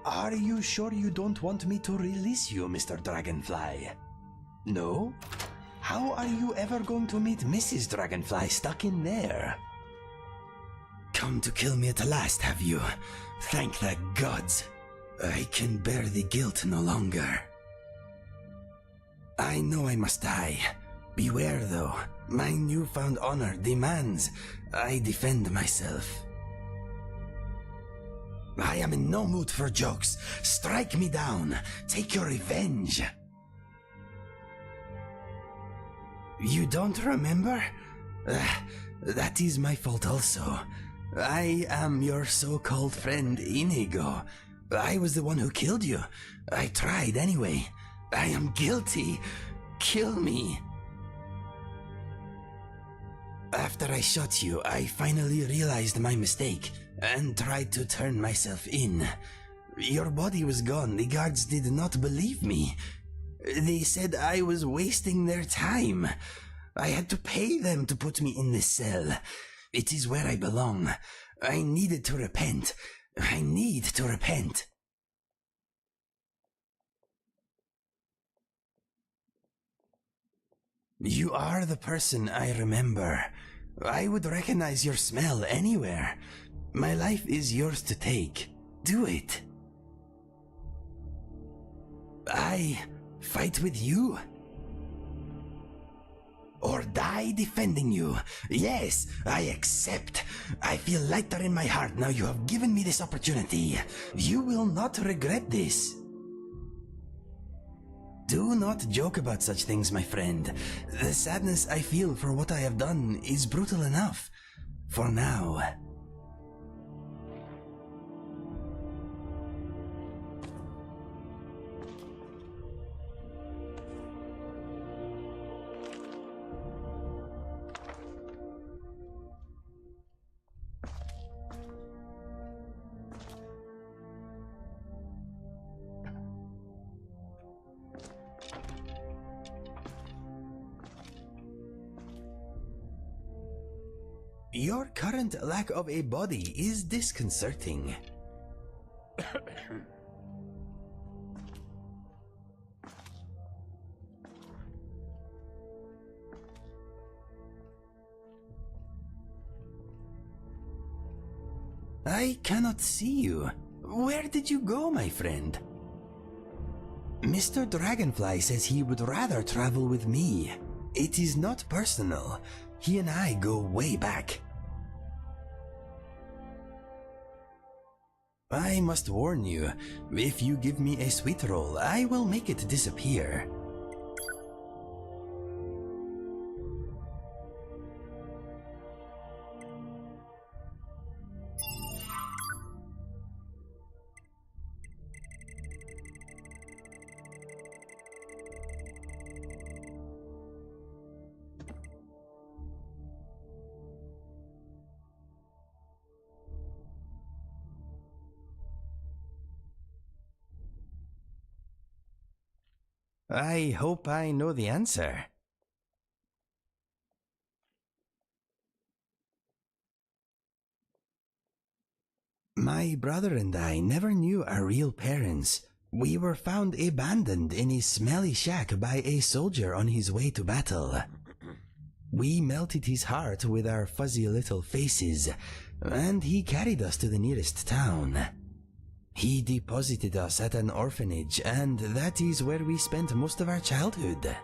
Are you sure you don't want me to release you, Mr. Dragonfly? No? How are you ever going to meet Mrs. Dragonfly stuck in there? Come to kill me at last, have you? Thank the gods. I can bear the guilt no longer. I know I must die. Beware, though. My newfound honor demands I defend myself. I am in no mood for jokes. Strike me down. Take your revenge. You don't remember? That is my fault also. I am your so-called friend Inigo. I was the one who killed you. I tried anyway. I am guilty. Kill me. After I shot you, I finally realized my mistake and tried to turn myself in. Your body was gone. The guards did not believe me. They said I was wasting their time. I had to pay them to put me in this cell. It is where I belong. I needed to repent. I need to repent. You are the person I remember. I would recognize your smell anywhere. My life is yours to take. Do it. I fight with you? Or die defending you? Yes, I accept. I feel lighter in my heart now you have given me this opportunity. You will not regret this. Do not joke about such things, my friend. The sadness I feel for what I have done is brutal enough. For now. Your current lack of a body is disconcerting. I cannot see you. Where did you go, my friend? Mr. Dragonfly says he would rather travel with me. It is not personal. He and I go way back. I must warn you, if you give me a sweet roll, I will make it disappear. I hope I know the answer. My brother and I never knew our real parents. We were found abandoned in a smelly shack by a soldier on his way to battle. We melted his heart with our fuzzy little faces, and he carried us to the nearest town. He deposited us at an orphanage, and that is where we spent most of our childhood.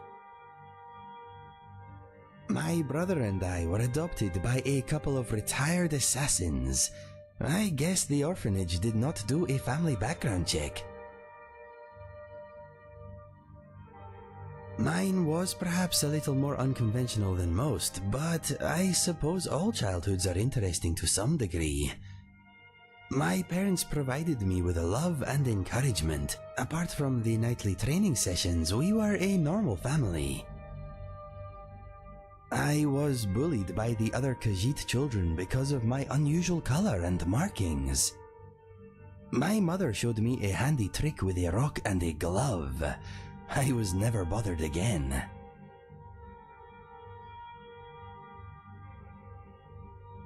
My brother and I were adopted by a couple of retired assassins. I guess the orphanage did not do a family background check. Mine was perhaps a little more unconventional than most, but I suppose all childhoods are interesting to some degree. My parents provided me with love and encouragement. Apart from the nightly training sessions, we were a normal family. I was bullied by the other Khajiit children because of my unusual color and markings. My mother showed me a handy trick with a rock and a glove. I was never bothered again.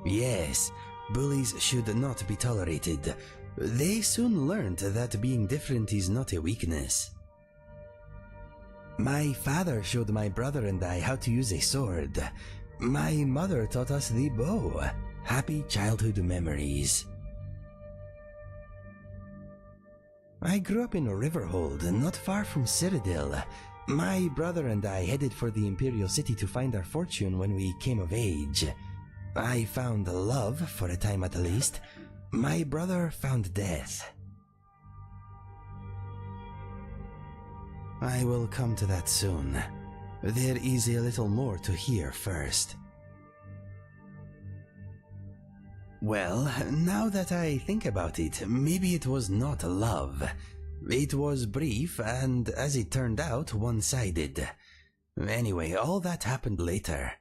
Yes, bullies should not be tolerated. They soon learned that being different is not a weakness. My father showed my brother and I how to use a sword. My mother taught us the bow. Happy childhood memories. I grew up in Riverhold, not far from Citadel. My brother and I headed for the Imperial City to find our fortune when we came of age. I found love, for a time at least. My brother found death. I will come to that soon. There is a little more to hear first. Well, now that I think about it, maybe it was not love. It was brief and, as it turned out, one-sided. Anyway, all that happened later.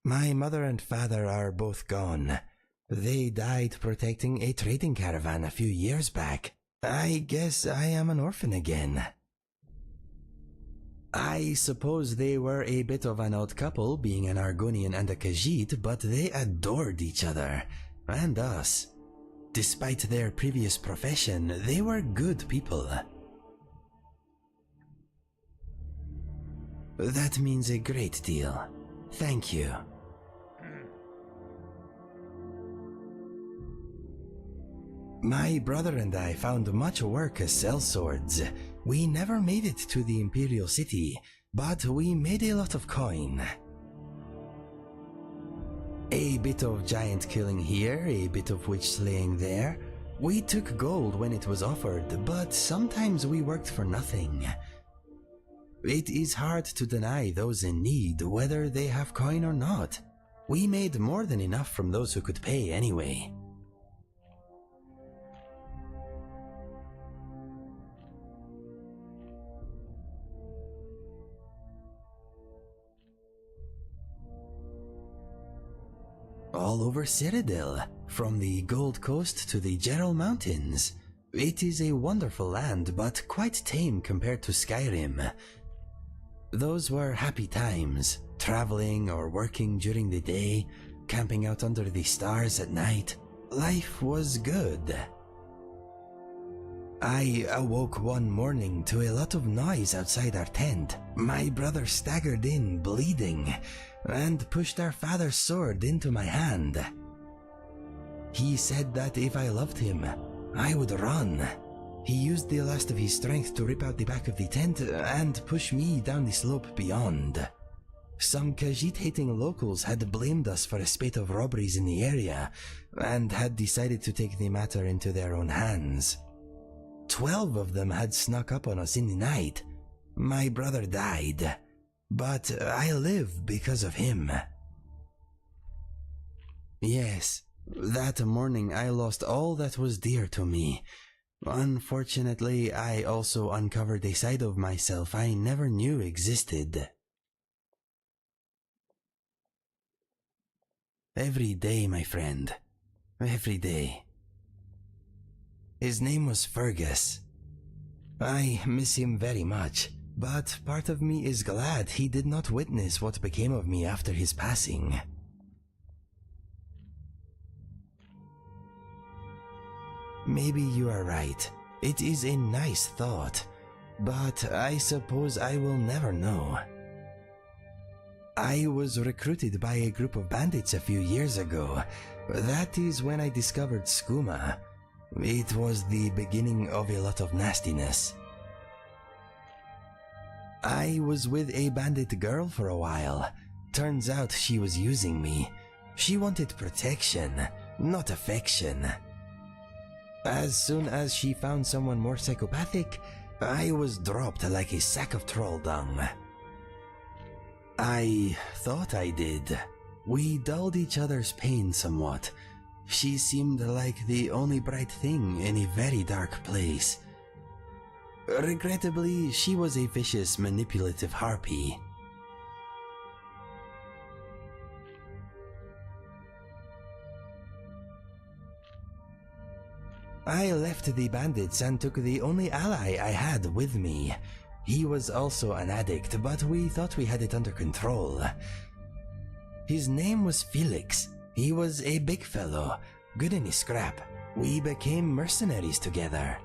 My mother and father are both gone. They died protecting a trading caravan a few years back. I guess I am an orphan again. I suppose they were a bit of an odd couple, being an Argonian and a Khajiit, but they adored each other, and us. Despite their previous profession, they were good people. That means a great deal. Thank you. My brother and I found much work as sellswords. We never made it to the Imperial City, but we made a lot of coin. A bit of giant killing here, a bit of witch slaying there. We took gold when it was offered, but sometimes we worked for nothing. It is hard to deny those in need, whether they have coin or not. We made more than enough from those who could pay anyway. All over Cyrodiil, from the Gold Coast to the Gerald Mountains. It is a wonderful land, but quite tame compared to Skyrim. Those were happy times, traveling or working during the day, camping out under the stars at night. Life was good. I awoke one morning to a lot of noise outside our tent. My brother staggered in, bleeding, and pushed our father's sword into my hand. He said that if I loved him, I would run. He used the last of his strength to rip out the back of the tent and push me down the slope beyond. Some Khajiit-hating locals had blamed us for a spate of robberies in the area and had decided to take the matter into their own hands. 12 of them had snuck up on us in the night. My brother died, but I live because of him. Yes, that morning I lost all that was dear to me. Unfortunately, I also uncovered a side of myself I never knew existed. Every day, my friend. Every day. His name was Fergus. I miss him very much, but part of me is glad he did not witness what became of me after his passing. Maybe you are right. It is a nice thought, but I suppose I will never know. I was recruited by a group of bandits a few years ago. That is when I discovered skooma. It was the beginning of a lot of nastiness. I was with a bandit girl for a while. Turns out she was using me. She wanted protection, not affection. As soon as she found someone more psychopathic, I was dropped like a sack of troll dung. I thought I did. We dulled each other's pain somewhat. She seemed like the only bright thing in a very dark place. Regrettably, she was a vicious, manipulative harpy. I left the bandits and took the only ally I had with me. He was also an addict, but we thought we had it under control. His name was Felix. He was a big fellow, good in his scrap. We became mercenaries together.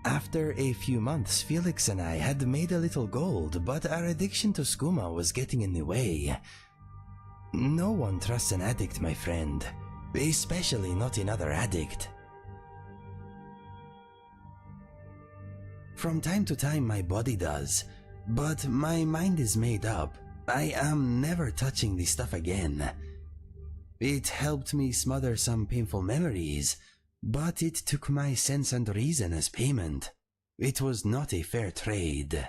After a few months, Felix and I had made a little gold, but our addiction to skooma was getting in the way. No one trusts an addict, my friend. Especially not another addict. From time to time my body does, but my mind is made up. I am never touching this stuff again. It helped me smother some painful memories, but it took my sense and reason as payment. It was not a fair trade.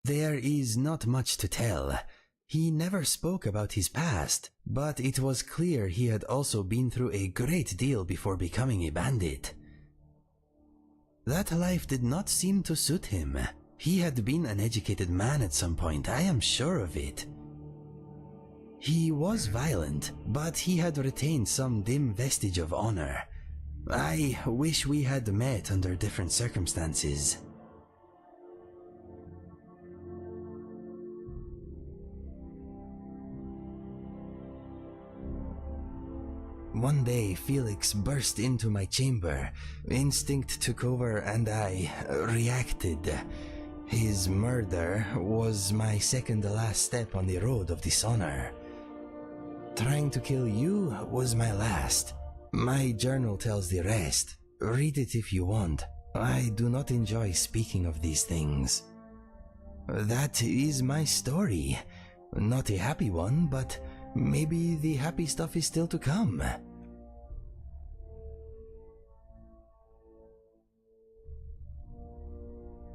There is not much to tell. He never spoke about his past, but it was clear he had also been through a great deal before becoming a bandit. That life did not seem to suit him. He had been an educated man at some point, I am sure of it. He was violent, but he had retained some dim vestige of honor. I wish we had met under different circumstances. One day, Felix burst into my chamber. Instinct took over and I reacted. His murder was my second to last step on the road of dishonor. Trying to kill you was my last. My journal tells the rest. Read it if you want. I do not enjoy speaking of these things. That is my story. Not a happy one, but maybe the happy stuff is still to come.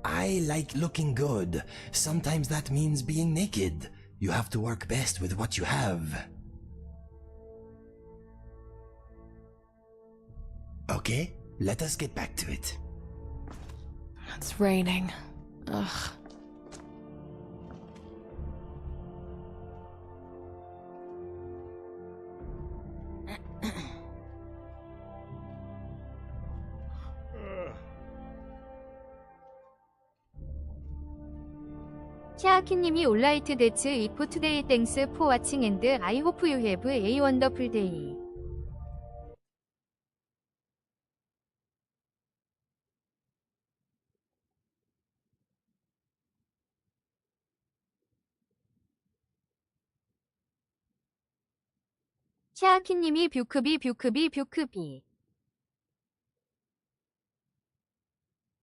I like looking good. Sometimes that means being naked. You have to work best with what you have. Okay, let us get back to it. It's raining. Ugh. 샤키님이 올라이트 데츠 이프 투데이 땡스 포 와칭 앤드 아이 호프 유 해브 에이 원더풀 데이. 샤키님이 뷰크비 뷰크비 뷰크비.